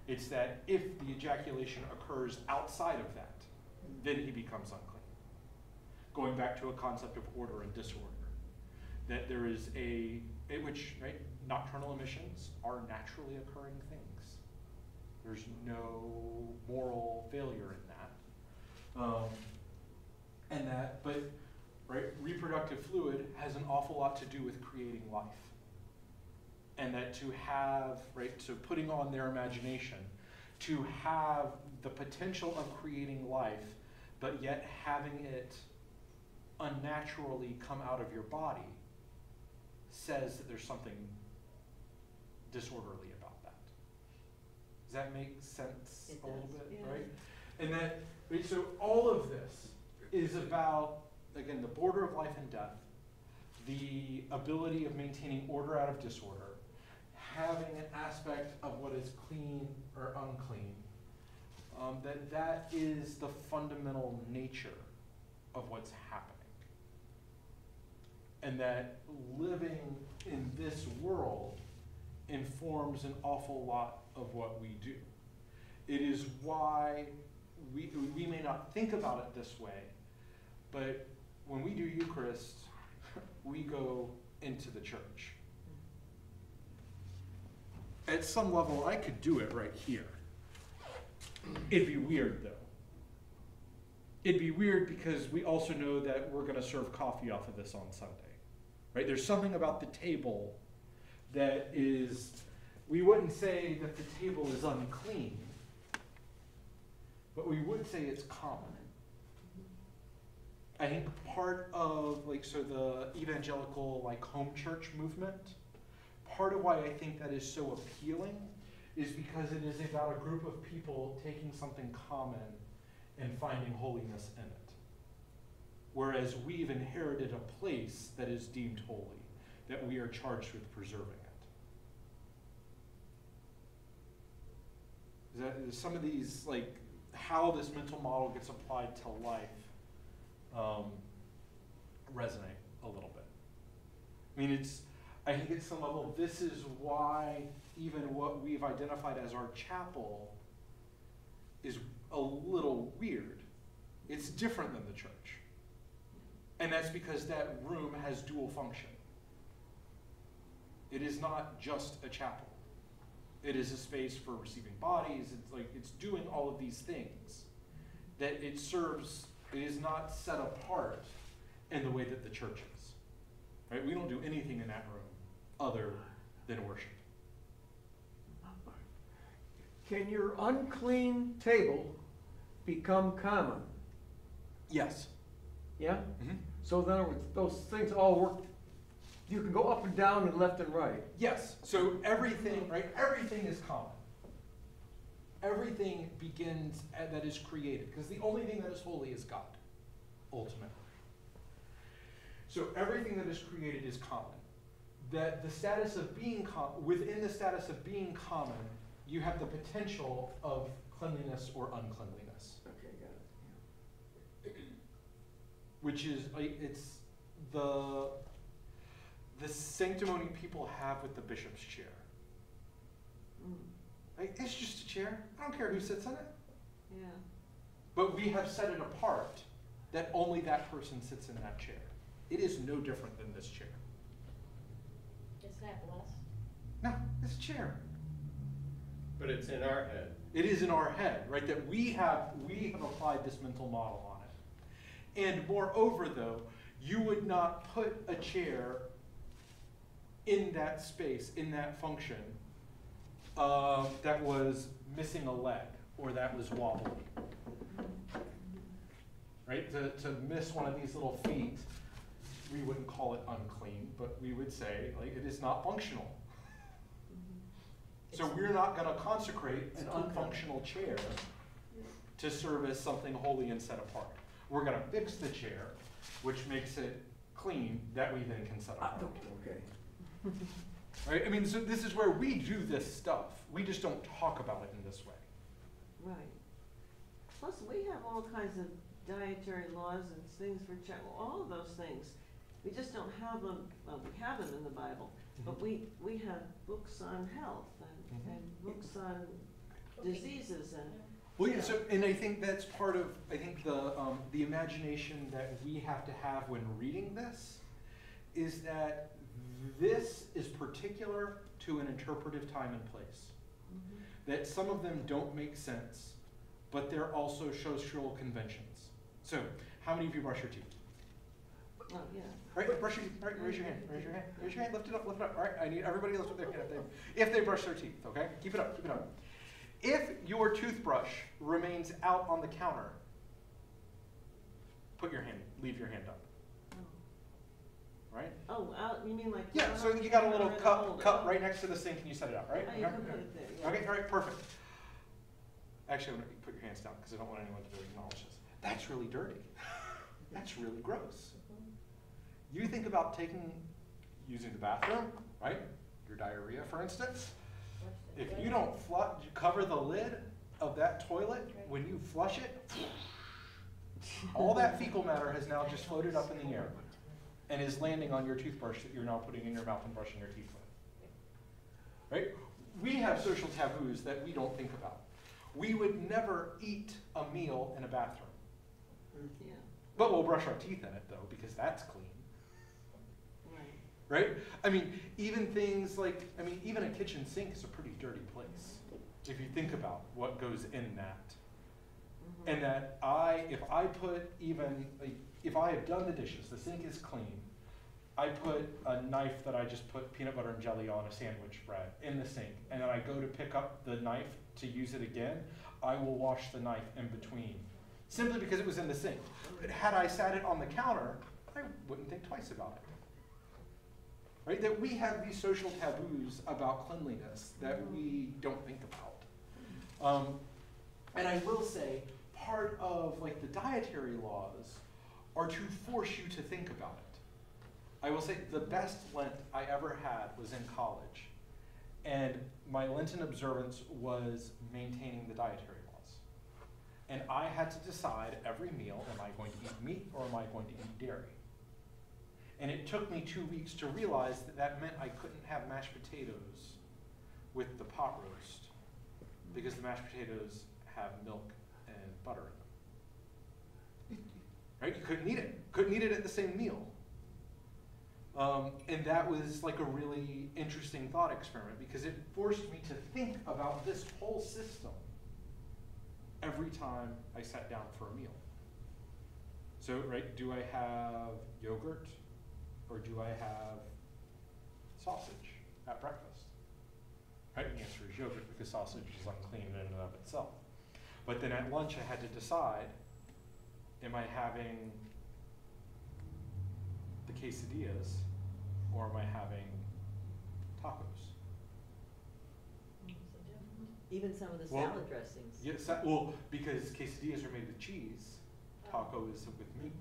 Speaker 1: It's that if the ejaculation occurs outside of that, then he becomes unclean. Going back to a concept of order and disorder. That there is which, right, nocturnal emissions are naturally occurring things. There's no moral failure in that. But right, reproductive fluid has an awful lot to do with creating life. And that to have, right, so putting on their imagination, to have the potential of creating life, but yet having it unnaturally come out of your body, says that there's something disorderly about that. Does that make sense a little bit,
Speaker 2: yeah.
Speaker 1: right? And that, right, so all of this is about, again, the border of life and death, the ability of maintaining order out of disorder, having an aspect of what is clean or unclean, that is the fundamental nature of what's happening. And that living in this world informs an awful lot of what we do. It is why we may not think about it this way, but when we do Eucharist, we go into the church. At some level, I could do it right here. It'd be weird, though. It'd be weird because we also know that we're going to serve coffee off of this on Sunday. right? There's something about the table that is, we wouldn't say that the table is unclean, but we would say it's common. I think part of, like, so the evangelical, like, home church movement, part of why I think that is so appealing is because it is about a group of people taking something common and finding holiness in it. Whereas we've inherited a place that is deemed holy, that we are charged with preserving it. Is some of these, like, how this mental model gets applied to life resonate a little bit. I mean, I think at some level, this is why even what we've identified as our chapel is a little weird. It's different than the church. And that's because that room has dual function. It is not just a chapel. It is a space for receiving bodies. It's doing all of these things. That it serves, it is not set apart in the way that the church is. Right? We don't do anything in that room other than worship.
Speaker 8: Can your unclean table become common?
Speaker 1: Yes.
Speaker 8: Yeah?
Speaker 1: Mm-hmm.
Speaker 8: So in other words, those things all work. You can go up and down and left and right.
Speaker 1: Yes. So everything, right? Everything is common. Everything begins that is created, because the only thing that is holy is God, ultimately. So everything that is created is common. That the status of being within the status of being common, you have the potential of cleanliness or uncleanliness.
Speaker 8: Okay, got it.
Speaker 1: Which is, it's the sanctimony people have with the bishop's chair. Like, it's just a chair. I don't care who sits in it.
Speaker 2: Yeah.
Speaker 1: But we have set it apart that only that person sits in that chair. It is no different than this chair.
Speaker 3: Is that less?
Speaker 1: No, it's a chair.
Speaker 6: But it's in our head.
Speaker 1: It is in our head, right? That we have applied this mental model on it. And moreover, though, you would not put a chair in that space, in that function, that was missing a leg or that was wobbly. Right? To miss one of these little feet, we wouldn't call it unclean, but we would say, like, it is not functional. So we're not going to consecrate an unfunctional chair to serve as something holy and set apart. We're going to fix the chair, which makes it clean, that we then can set apart.
Speaker 8: Okay.
Speaker 1: Right? I mean, so this is where we do this stuff. We just don't talk about it in this way.
Speaker 2: Right. Plus, we have all kinds of dietary laws and things for all of those things. We just don't have them, well, we have them in the Bible, but we have books on health and books on diseases and.
Speaker 1: Well, yeah, so, and I think that's part of, I think the imagination that we have to have when reading this is that this is particular to an interpretive time and place. That some of them don't make sense, but they're also social conventions. So, how many of you brush your teeth?
Speaker 2: Oh, yeah.
Speaker 1: Right, brush your teeth. All right, raise your hand. Raise your hand. Raise your hand. Lift it up. Lift it up. All right, I need everybody to lift up their hand if they brush their teeth. Okay, keep it up. Keep it up. If your toothbrush remains out on the counter, leave your hand up. Right?
Speaker 2: Oh, out, you mean like?
Speaker 1: Yeah, so you got a little cup right next to the sink and you set it out, right?
Speaker 2: Oh, you can put it there, yeah.
Speaker 1: Okay, all right, perfect. Actually, I'm gonna put your hands down because I don't want anyone to acknowledge this. That's really dirty. That's really gross. You think about using the bathroom, right? Your diarrhea, for instance. If you don't cover the lid of that toilet when you flush it, all that fecal matter has now just floated up in the air and is landing on your toothbrush that you're now putting in your mouth and brushing your teeth with. Right? We have social taboos that we don't think about. We would never eat a meal in a bathroom.
Speaker 2: Yeah.
Speaker 1: But we'll brush our teeth in it, though, because that's clean.
Speaker 2: Right.
Speaker 1: Right? I mean, even things like, even a kitchen sink is a pretty dirty place. If you think about what goes in that. And that if I have done the dishes, the sink is clean, I put a knife that I just put peanut butter and jelly on a sandwich bread in the sink, and then I go to pick up the knife to use it again, I will wash the knife in between, simply because it was in the sink. But had I sat it on the counter, I wouldn't think twice about it. Right? That we have these social taboos about cleanliness that we don't think about. And I will say, part of like the dietary laws are to force you to think about it. I will say the best Lent I ever had was in college. And my Lenten observance was maintaining the dietary laws. And I had to decide every meal, am I going to eat meat or am I going to eat dairy? And it took me 2 weeks to realize that that meant I couldn't have mashed potatoes with the pot roast because the mashed potatoes have milk and butter in them. Right? You couldn't eat it. Couldn't eat it at the same meal. And that was like a really interesting thought experiment because it forced me to think about this whole system every time I sat down for a meal. So, right, do I have yogurt or do I have sausage at breakfast? Right, the answer is yogurt because sausage is unclean in and of itself. But then at lunch I had to decide, am I having the quesadillas or am I having tacos?
Speaker 7: Even some of the
Speaker 1: Well,
Speaker 7: salad dressings.
Speaker 1: Yes, well, because quesadillas are made with cheese, taco is with meat.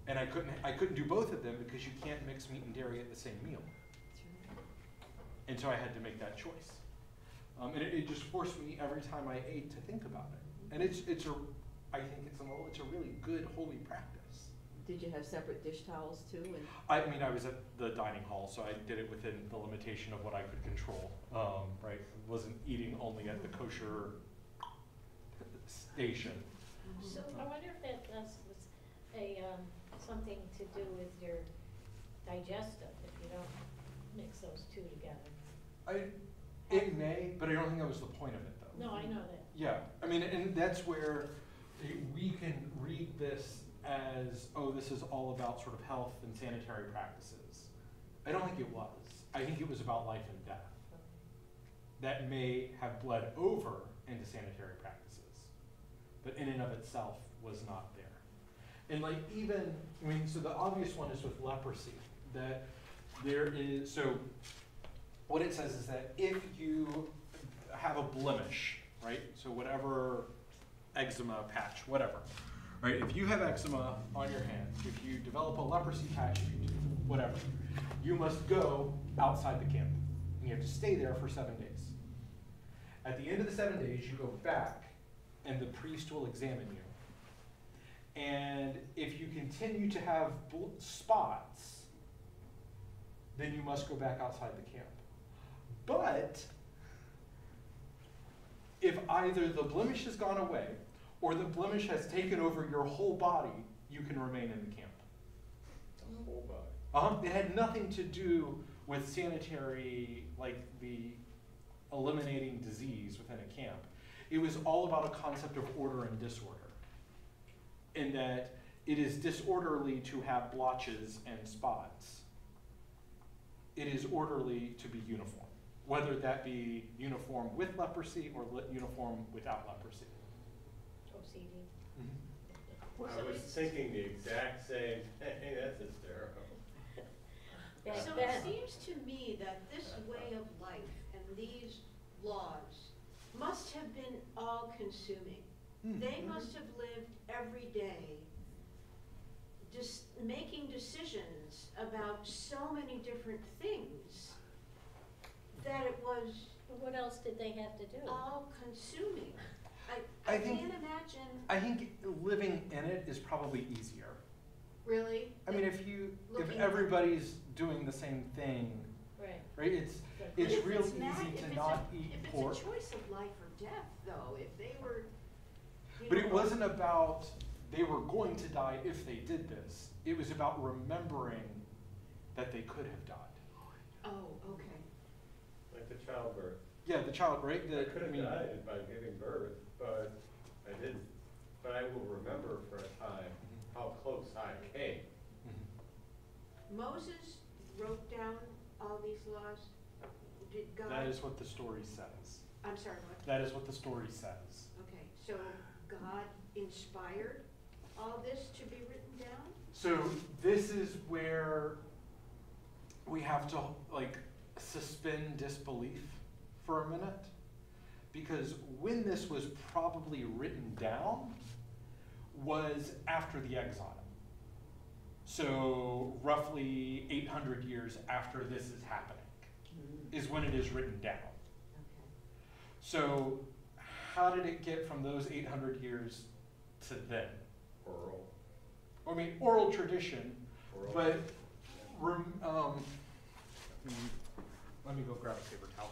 Speaker 1: And I couldn't do both of them because you can't mix meat and dairy at the same meal. And so I had to make that choice. And it just forced me every time I ate to think about it. And I think it's a really good holy practice.
Speaker 7: Did you have separate dish towels too? And
Speaker 1: I mean, I was at the dining hall, so I did it within the limitation of what I could control, right? I wasn't eating only at the kosher station.
Speaker 3: So I wonder if that was something to do with your digestive, if you don't mix those two together.
Speaker 1: It may, but I don't think that was the point of it, though.
Speaker 3: No, I know that.
Speaker 1: Yeah, I mean, and that's where we can read this as, oh, this is all about sort of health and sanitary practices. I don't think it was. I think it was about life and death. That may have bled over into sanitary practices, but in and of itself was not there. And like even, I mean, so the obvious one is with leprosy, that there is, so what it says is that if you have a blemish, right, so whatever, eczema patch, whatever, right, if you have eczema on your hands, if you develop a leprosy patch, whatever, you must go outside the camp. And you have to stay there for 7 days. At the end of the 7 days, you go back and the priest will examine you. And if you continue to have spots, then you must go back outside the camp. But if either the blemish has gone away or the blemish has taken over your whole body, you can remain in the camp.
Speaker 6: The whole body.
Speaker 1: It had nothing to do with sanitary, like the eliminating disease within a camp. It was all about a concept of order and disorder. In that it is disorderly to have blotches and spots. It is orderly to be uniform, whether that be uniform with leprosy or uniform without leprosy.
Speaker 3: OCD.
Speaker 1: Mm-hmm.
Speaker 6: I was thinking the exact same thing. That's hysterical.
Speaker 4: So it seems to me that this way of life and these laws must have been all-consuming. They must have lived every day just making decisions about so many different things that it was
Speaker 3: What else did they have to do?
Speaker 4: all-consuming.
Speaker 1: I
Speaker 4: I
Speaker 1: think-
Speaker 4: can't imagine,
Speaker 1: I think living in it is probably easier.
Speaker 4: really.
Speaker 1: I mean, if
Speaker 4: Looking-
Speaker 1: everybody's doing the same thing,
Speaker 3: Right.
Speaker 1: right? It's
Speaker 4: But
Speaker 1: it's
Speaker 4: if
Speaker 1: real
Speaker 4: it's not-
Speaker 1: easy
Speaker 4: if
Speaker 1: to
Speaker 4: it's
Speaker 1: not
Speaker 4: a-
Speaker 1: eat
Speaker 4: If
Speaker 1: pork.
Speaker 4: it's a choice of life or death, though, if they were, you
Speaker 1: But
Speaker 4: know,
Speaker 1: it wasn't about they were going to die if they did this. It was about remembering that they could have died.
Speaker 4: Oh, okay.
Speaker 6: Like the childbirth.
Speaker 1: Yeah, the child, right?
Speaker 6: I could have died by giving birth, but I didn't. But I will remember for a time how close I came.
Speaker 4: Moses wrote down all these laws? Did God?
Speaker 1: That is what the story says.
Speaker 4: I'm sorry, what?
Speaker 1: That is what the story says.
Speaker 4: Okay, so God inspired all this to be written down?
Speaker 1: So this is where we have to like suspend disbelief for a minute, because when this was probably written down was after the exile. So roughly 800 years after this is happening is when it is written down.
Speaker 2: Okay.
Speaker 1: So how did it get from those 800 years to then?
Speaker 6: Oral.
Speaker 1: I mean, oral tradition,
Speaker 6: Oral.
Speaker 1: but let me go grab a paper towel.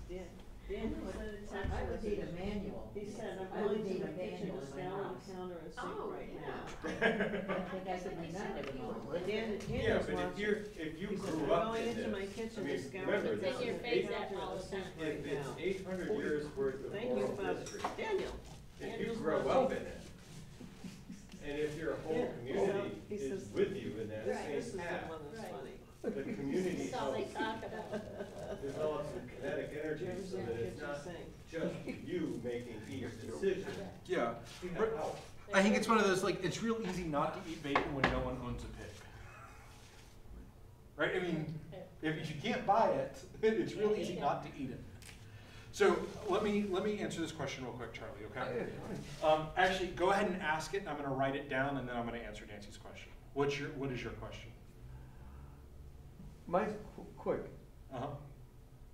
Speaker 2: Dan said it's
Speaker 7: I would
Speaker 2: actually,
Speaker 7: need a manual.
Speaker 2: he said,
Speaker 7: I
Speaker 2: I'm
Speaker 7: would
Speaker 2: going to
Speaker 7: need
Speaker 2: the
Speaker 7: a
Speaker 2: kitchen
Speaker 7: manual
Speaker 2: to
Speaker 7: in
Speaker 2: stand
Speaker 7: my
Speaker 2: on
Speaker 7: house.
Speaker 2: the counter and sing
Speaker 4: Oh,
Speaker 2: right
Speaker 4: yeah.
Speaker 2: now.
Speaker 7: I think I could remember them all.
Speaker 2: Dan
Speaker 6: Yeah,
Speaker 2: was
Speaker 6: but
Speaker 2: watching.
Speaker 6: if you
Speaker 2: He said,
Speaker 6: grew
Speaker 2: I'm
Speaker 6: up
Speaker 2: going
Speaker 6: in
Speaker 2: into my
Speaker 6: this,
Speaker 2: kitchen
Speaker 6: I
Speaker 2: to
Speaker 6: mean,
Speaker 2: scour
Speaker 6: remember,
Speaker 2: the
Speaker 6: this
Speaker 3: It's in your
Speaker 6: is
Speaker 3: face
Speaker 6: eight-
Speaker 3: that all the time.
Speaker 6: If it's 800 years worth of
Speaker 2: Thank you,
Speaker 6: oral
Speaker 2: Father.
Speaker 6: history,
Speaker 2: Daniel.
Speaker 6: if you
Speaker 2: Daniel's
Speaker 6: grow
Speaker 2: watching.
Speaker 6: up in it, and if your whole
Speaker 2: Yeah,
Speaker 6: community
Speaker 2: he
Speaker 6: is
Speaker 2: says-
Speaker 6: with you in that
Speaker 3: Right.
Speaker 2: This is
Speaker 6: same
Speaker 2: the
Speaker 6: path,
Speaker 2: one that's
Speaker 3: Right.
Speaker 2: funny.
Speaker 6: the community
Speaker 3: That's all they
Speaker 6: helps
Speaker 3: talk about.
Speaker 6: develop some kinetic energy
Speaker 2: Whoever's
Speaker 6: so
Speaker 2: in
Speaker 6: that
Speaker 2: the
Speaker 6: it's
Speaker 2: kitchen
Speaker 6: not
Speaker 2: sing.
Speaker 6: just you making each decision.
Speaker 1: Yeah.
Speaker 6: You have help.
Speaker 1: I think it's one of those, like, it's real easy not to eat bacon when no one owns a pig. Right? I mean, if you can't buy it, it's real easy not to eat it. So let me answer this question real quick, Charlie, okay? Actually, go ahead and ask it, and I'm gonna write it down, and then I'm gonna answer Nancy's question. What is your question?
Speaker 8: Mine's quick.
Speaker 1: Uh-huh,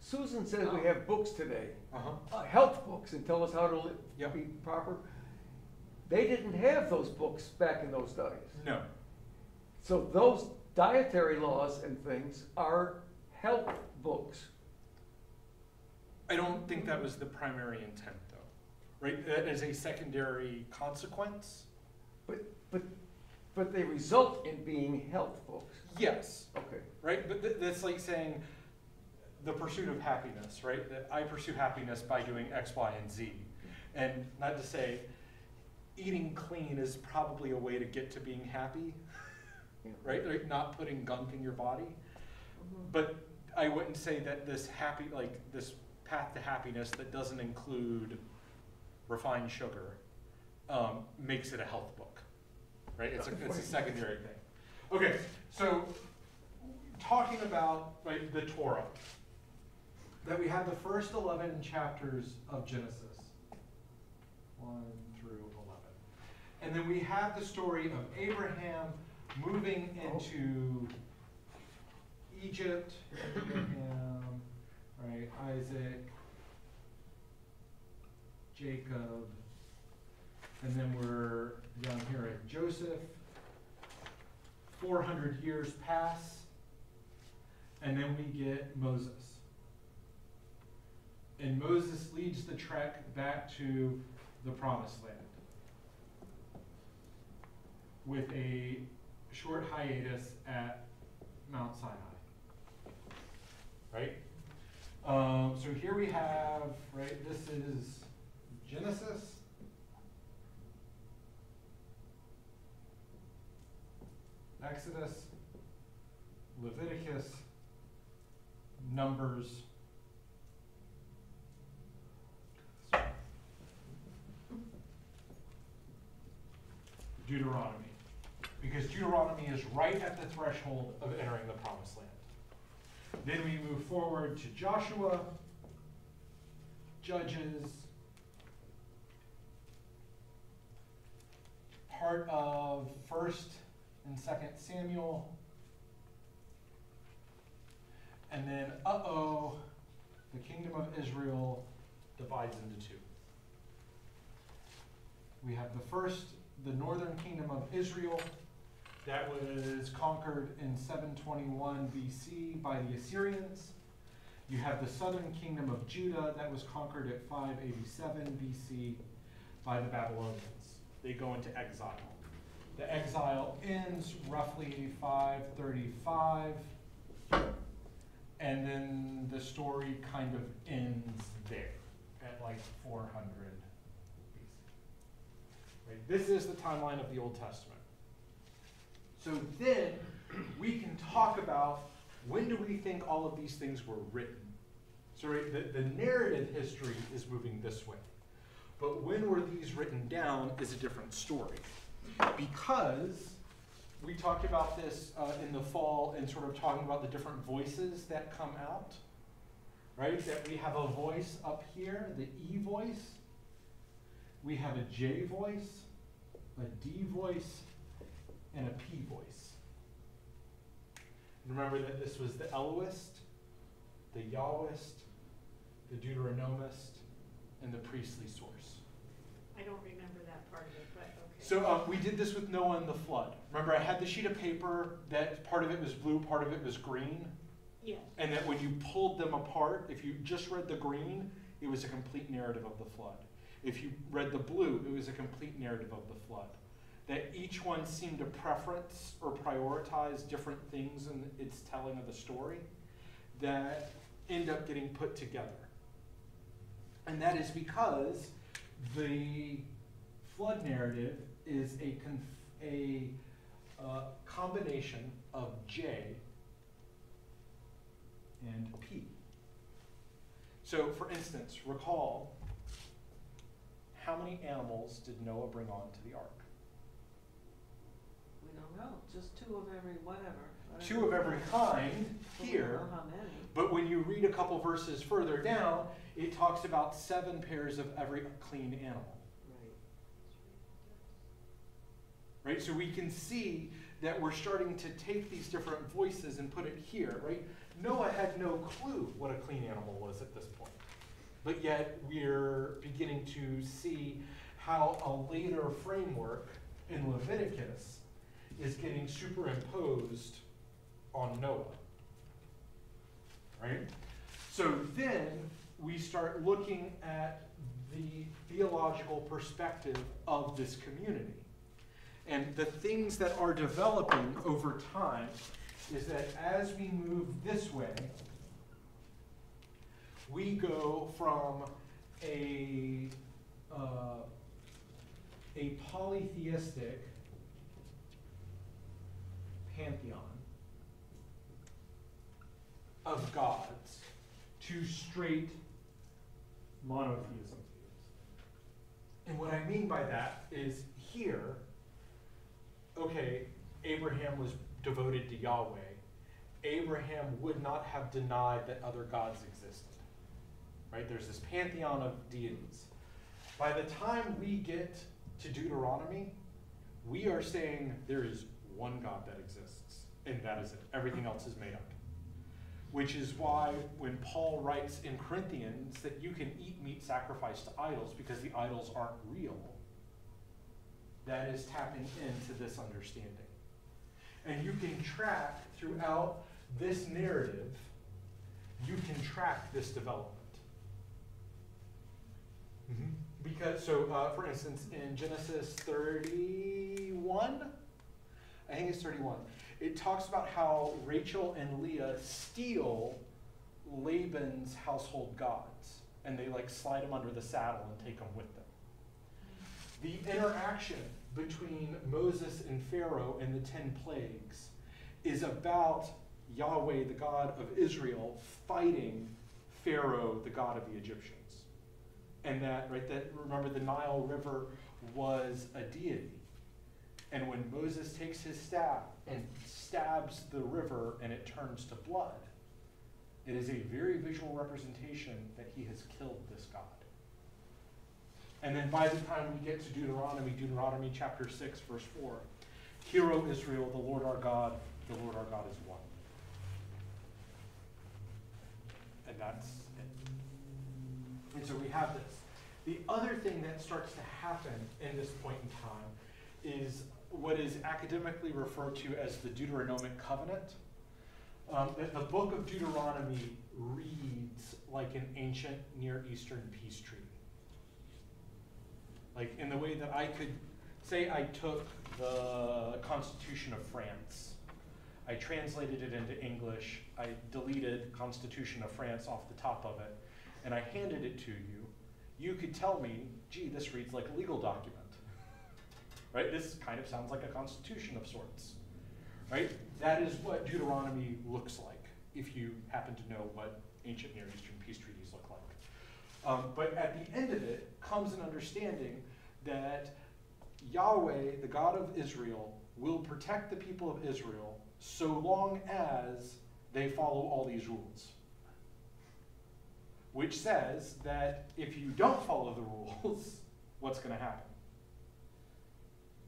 Speaker 8: Susan says we have books today,
Speaker 1: uh-huh.
Speaker 8: health books, and tell us how to
Speaker 1: Yep.
Speaker 8: be proper. They didn't have those books back in those days.
Speaker 1: No,
Speaker 8: So those dietary laws and things are health books.
Speaker 1: I don't think that was the primary intent, though, right? That is a secondary consequence.
Speaker 8: But they result in being health books.
Speaker 1: Yes,
Speaker 8: Okay.
Speaker 1: right? But that's like saying the pursuit of happiness, right? That I pursue happiness by doing X, Y, and Z. And not to say eating clean is probably a way to get to being happy, right? Like not putting gunk in your body. But I wouldn't say that this this path to happiness that doesn't include refined sugar makes it a health book, right? It's a secondary thing. Okay, so talking about the Torah, that we have the first 11 chapters of Genesis, 1 through 11. And then we have the story of Abraham moving into Egypt, Abraham, right, Isaac, Jacob, and then we're down here at Joseph. 400 years pass, and then we get Moses. And Moses leads the trek back to the Promised Land with a short hiatus at Mount Sinai. Right? So here we have, right, this is Genesis. Exodus, Leviticus, Numbers, Deuteronomy. Because Deuteronomy is right at the threshold of entering the Promised Land. Then we move forward to Joshua, Judges, part of 1st and 2nd Samuel, and then, the kingdom of Israel divides into two. We have the northern kingdom of Israel that was conquered in 721 BC by the Assyrians. You have the southern kingdom of Judah that was conquered at 587 BC by the Babylonians. They go into exile. The exile ends roughly 535, and then the story kind of ends there at like 400 BC. Right? This is the timeline of the Old Testament. So then we can talk about when do we think all of these things were written. So right, the narrative history is moving this way. But when were these written down is a different story. Because we talked about this in the fall and sort of talking about the different voices that come out. Right? That we have a voice up here, the E voice. We have a J voice, a D voice, and a P voice. Remember that this was the Elohist, the Yahwist, the Deuteronomist, and the priestly source.
Speaker 4: I don't remember that part of it, but okay.
Speaker 1: So we did this with Noah and the flood. Remember, I had the sheet of paper that part of it was blue, part of it was green.
Speaker 4: Yes.
Speaker 1: And that when you pulled them apart, if you just read the green, it was a complete narrative of the flood. If you read the blue, it was a complete narrative of the flood. That each one seemed to preference or prioritize different things in its telling of the story that end up getting put together. And that is because the flood narrative is a combination of J and P. So, for instance, recall, how many animals did Noah bring onto the ark?
Speaker 2: We don't know, just 2 of every whatever.
Speaker 1: 2 of every kind
Speaker 2: We
Speaker 1: here,
Speaker 2: don't know how many.
Speaker 1: but when you read a couple verses further down, it talks about 7 pairs of every clean animal. Right? So we can see that we're starting to take these different voices and put it here, right? Noah had no clue what a clean animal was at this point. But yet we're beginning to see how a later framework in Leviticus is getting superimposed on Noah. Right? So then we start looking at the theological perspective of this community. And the things that are developing over time is that as we move this way, we go from a polytheistic pantheon of gods to straight monotheism. And what I mean by that is here, okay, Abraham was devoted to Yahweh. Abraham would not have denied that other gods existed. Right? There's this pantheon of deities. By the time we get to Deuteronomy, we are saying there is one God that exists, and that is it. Everything else is made up. Which is why when Paul writes in Corinthians that you can eat meat sacrificed to idols because the idols aren't real, that is tapping into this understanding. And you can track throughout this narrative, you can track this development. Because, for instance, in Genesis 31, I think it's 31, it talks about how Rachel and Leah steal Laban's household gods, and they like slide them under the saddle and take them with them. The interaction between Moses and Pharaoh and the 10 plagues is about Yahweh, the God of Israel, fighting Pharaoh, the God of the Egyptians. And that, right, that remember the Nile River was a deity. And when Moses takes his staff and stabs the river and it turns to blood, it is a very visual representation that he has killed this God. And then by the time we get to Deuteronomy chapter 6, verse 4, Hear, O Israel, the Lord our God is one. And that's it. And so we have this. The other thing that starts to happen in this point in time is what is academically referred to as the Deuteronomic covenant. The book of Deuteronomy reads like an ancient Near Eastern peace treaty. Like in the way that I could say I took the Constitution of France, I translated it into English, I deleted Constitution of France off the top of it, and I handed it to you. You could tell me, gee, this reads like a legal document. Right? This kind of sounds like a constitution of sorts. right? That is what Deuteronomy looks like, if you happen to know what ancient Near Eastern peace treaties look like. But at the end of it comes an understanding that Yahweh, the God of Israel, will protect the people of Israel so long as they follow all these rules. Which says that if you don't follow the rules, what's going to happen?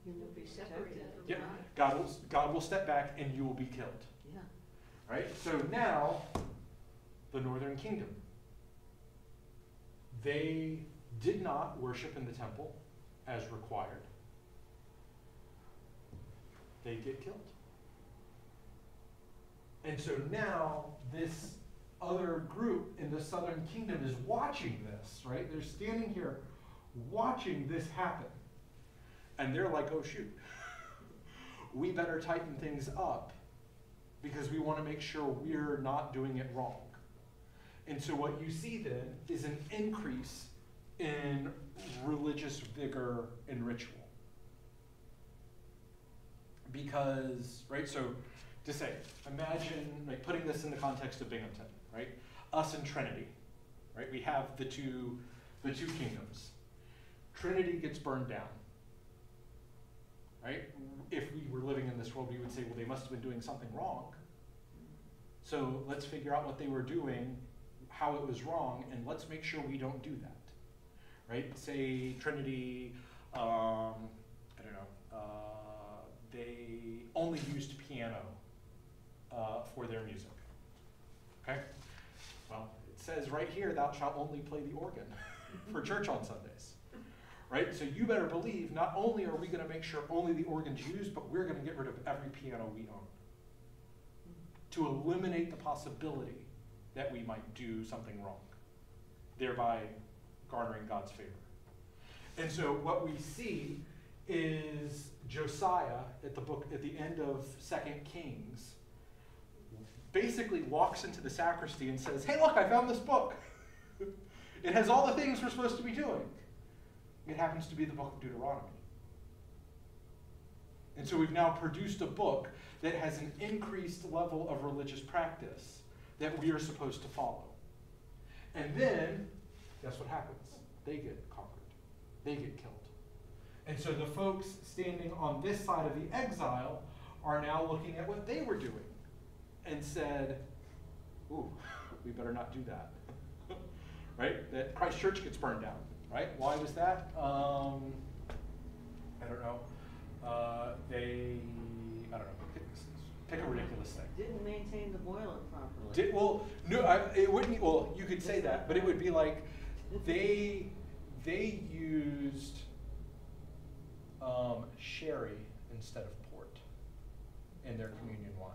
Speaker 2: You'll be
Speaker 4: Separated
Speaker 2: protected.
Speaker 4: from
Speaker 1: Yep.
Speaker 4: God.
Speaker 1: God will step back and you will be killed.
Speaker 2: Yeah.
Speaker 1: Right? So now, the northern kingdom. They did not worship in the temple as required. They get killed. And so now this other group in the southern kingdom is watching this, right? They're standing here watching this happen. And they're like, oh shoot, we better tighten things up because we want to make sure we're not doing it wrong. And so what you see then is an increase in religious vigor and ritual. Because, right, so to say, imagine like putting this in the context of Binghamton, right? Us and Trinity, right? We have the two kingdoms. Trinity gets burned down, right? If we were living in this world, we would say, well, they must have been doing something wrong. So let's figure out what they were doing, how it was wrong, and let's make sure we don't do that, right? Say Trinity, I don't know, they only used piano for their music, okay? Well, it says right here, thou shalt only play the organ for church on Sundays, right? So you better believe not only are we gonna make sure only the organ's used, but we're gonna get rid of every piano we own to eliminate the possibility that we might do something wrong, thereby garnering God's favor. And so what we see is Josiah at the end of 2 Kings basically walks into the sacristy and says, hey look, I found this book. It has all the things we're supposed to be doing. It happens to be the book of Deuteronomy. And so we've now produced a book that has an increased level of religious practice that we are supposed to follow. And then, guess what happens? They get conquered. They get killed. And so the folks standing on this side of the exile are now looking at what they were doing and said, ooh, we better not do that. Right? That Christ Church gets burned down. Right? Why was that? I don't know. I don't know. Pick a ridiculous thing.
Speaker 2: Didn't maintain the boiler properly.
Speaker 1: It wouldn't. Well, you could say that, but it would be like they used sherry instead of port in their communion wine.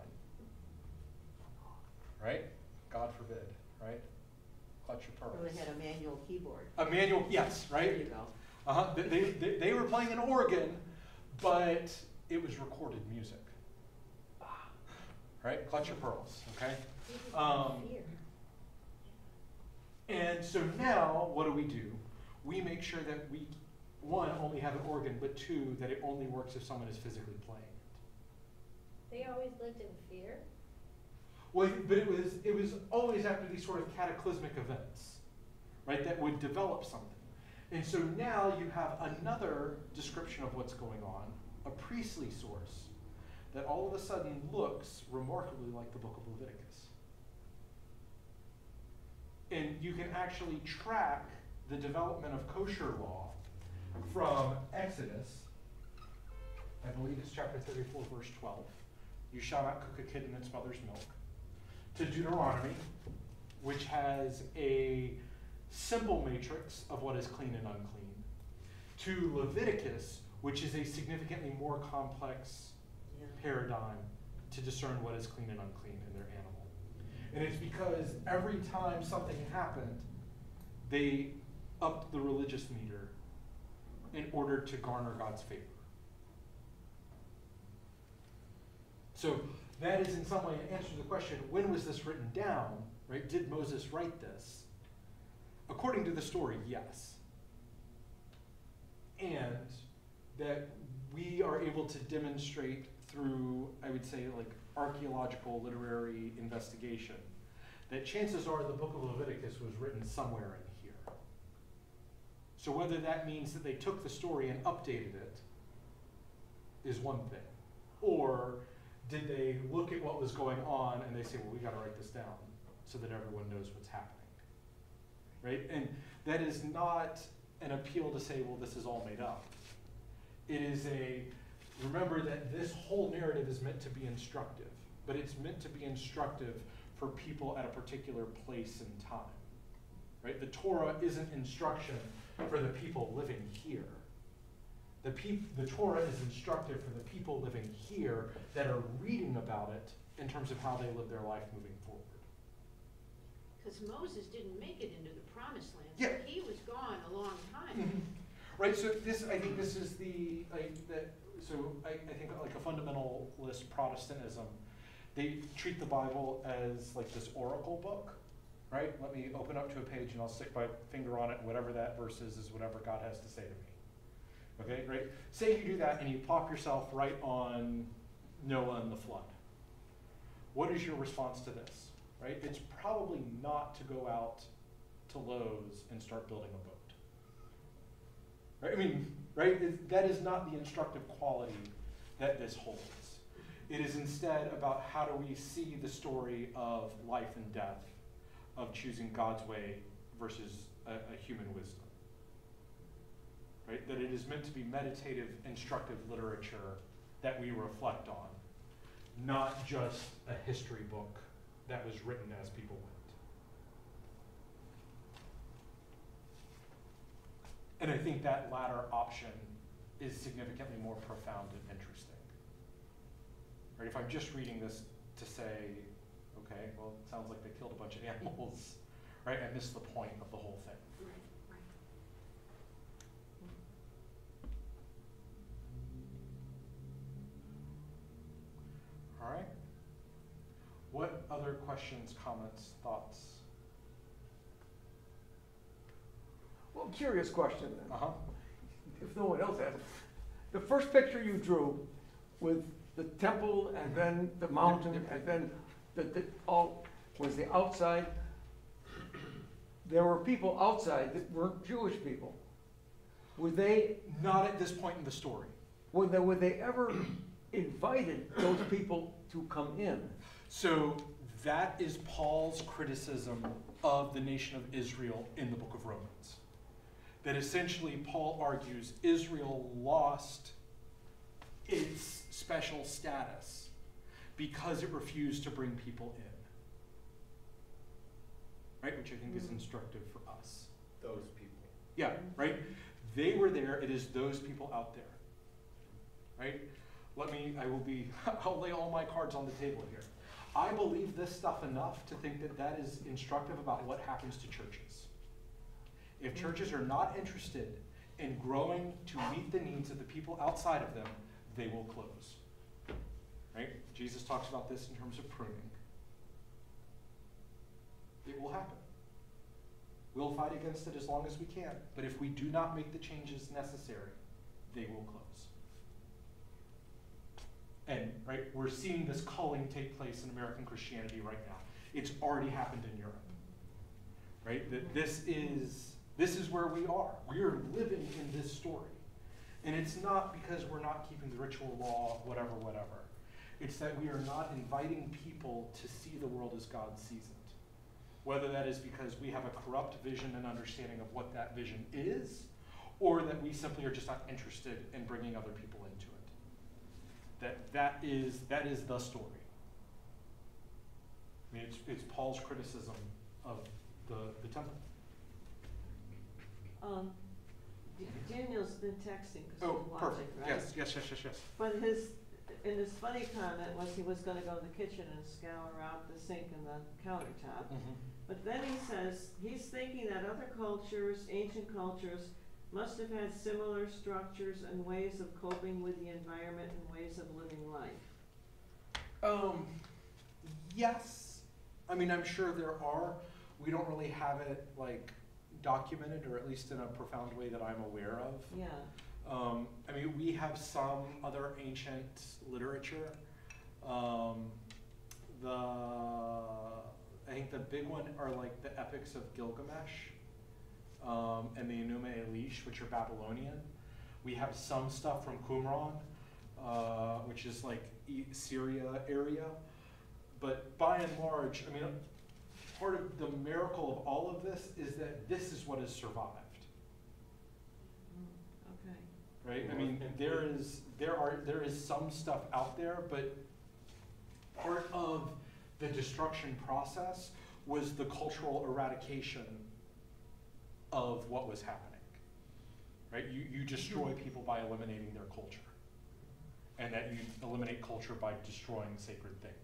Speaker 1: Right? God forbid. Right? Clutch your pearls.
Speaker 7: Or they had a manual keyboard.
Speaker 1: A manual, yes. Right?
Speaker 7: There you go.
Speaker 1: They were playing an organ, but it was recorded music. Right? Clutch your pearls, okay? And so now, what do? We make sure that we, one, only have an organ, but two, that it only works if someone is physically playing it.
Speaker 3: They always lived in fear.
Speaker 1: Well, but it was always after these sort of cataclysmic events, right, that would develop something. And so now you have another description of what's going on, a priestly source, that all of a sudden looks remarkably like the book of Leviticus. And you can actually track the development of kosher law from Exodus, I believe it's chapter 34, verse 12. You shall not cook a kid in its mother's milk. To Deuteronomy, which has a simple matrix of what is clean and unclean. To Leviticus, which is a significantly more complex paradigm to discern what is clean and unclean in their animal. And it's because every time something happened, they upped the religious meter in order to garner God's favor. So that is in some way an answer to the question, when was this written down, right? Did Moses write this? According to the story, yes. And that we are able to demonstrate through, I would say, like archaeological literary investigation, that chances are the book of Leviticus was written somewhere in here. So whether that means that they took the story and updated it is one thing. Or did they look at what was going on and they say, well, we gotta write this down so that everyone knows what's happening, right? And that is not an appeal to say, well, this is all made up. It is remember that this whole narrative is meant to be instructive, but it's meant to be instructive for people at a particular place and time, right? The Torah isn't instruction for the people living here. The Torah is instructive for the people living here that are reading about it in terms of how they live their life moving forward.
Speaker 4: Because Moses didn't make it into the promised land.
Speaker 1: Yeah.
Speaker 4: He was gone a long time.
Speaker 1: Mm-hmm. Right, so I think this is the, I think like a fundamentalist Protestantism, they treat the Bible as like this oracle book, right? Let me open up to a page and I'll stick my finger on it, and whatever that verse is whatever God has to say to me. Okay, great. Say you do that and you plop yourself right on Noah and the flood. What is your response to this, right? It's probably not to go out to Lowe's and start building a boat. Right? I mean, right? That is not the instructive quality that this holds. It is instead about how do we see the story of life and death, of choosing God's way versus a human wisdom. Right? That it is meant to be meditative, instructive literature that we reflect on, not just a history book that was written as people went. And I think that latter option is significantly more profound and interesting. Right? If I'm just reading this to say, okay, well, it sounds like they killed a bunch of animals, right? I missed the point of the whole thing. All right. What other questions, comments, thoughts?
Speaker 8: Well, curious question then.
Speaker 1: Uh-huh.
Speaker 8: If no one else has. The first picture you drew with the temple and then the mountain and then all was the outside. There were people outside that weren't Jewish people. Were they?
Speaker 1: Not at this point in the story.
Speaker 8: Were they ever invited those people to come in?
Speaker 1: So that is Paul's criticism of the nation of Israel in the book of Romans. That essentially Paul argues Israel lost its special status because it refused to bring people in. Right, which I think is instructive for us.
Speaker 6: Those people.
Speaker 1: Yeah, right? They were there, it is those people out there. Right? I'll lay all my cards on the table here. I believe this stuff enough to think that that is instructive about what happens to churches. If churches are not interested in growing to meet the needs of the people outside of them, they will close. Right? Jesus talks about this in terms of pruning. It will happen. We'll fight against it as long as we can, but if we do not make the changes necessary, they will close. And right, we're seeing this culling take place in American Christianity right now. It's already happened in Europe. Right? That this is where we are. We are living in this story. And it's not because we're not keeping the ritual law, whatever. It's that we are not inviting people to see the world as God sees it. Whether that is because we have a corrupt vision and understanding of what that vision is, or that we simply are just not interested in bringing other people into it. That is the story. I mean, it's Paul's criticism of the temple.
Speaker 2: Daniel's been texting because
Speaker 1: Oh,
Speaker 2: he's watching,
Speaker 1: perfect.
Speaker 2: right?
Speaker 1: Yes.
Speaker 2: But his funny comment was he was gonna go to the kitchen and scour out the sink and the countertop.
Speaker 1: Mm-hmm.
Speaker 2: But then he says, he's thinking that other cultures, ancient cultures, must have had similar structures and ways of coping with the environment and ways of living life.
Speaker 1: Yes. I mean, I'm sure there are. We don't really have it like documented, or at least in a profound way that I'm aware of.
Speaker 2: Yeah.
Speaker 1: I mean, we have some other ancient literature. I think the big one are like the epics of Gilgamesh, and the Enuma Elish, which are Babylonian. We have some stuff from Qumran, which is like Syria area. But by and large, I mean, part of the miracle of all of this is that this is what has survived.
Speaker 2: Okay.
Speaker 1: Right? I mean, there is some stuff out there, but part of the destruction process was the cultural eradication of what was happening. Right? You destroy people by eliminating their culture. And that you eliminate culture by destroying sacred things.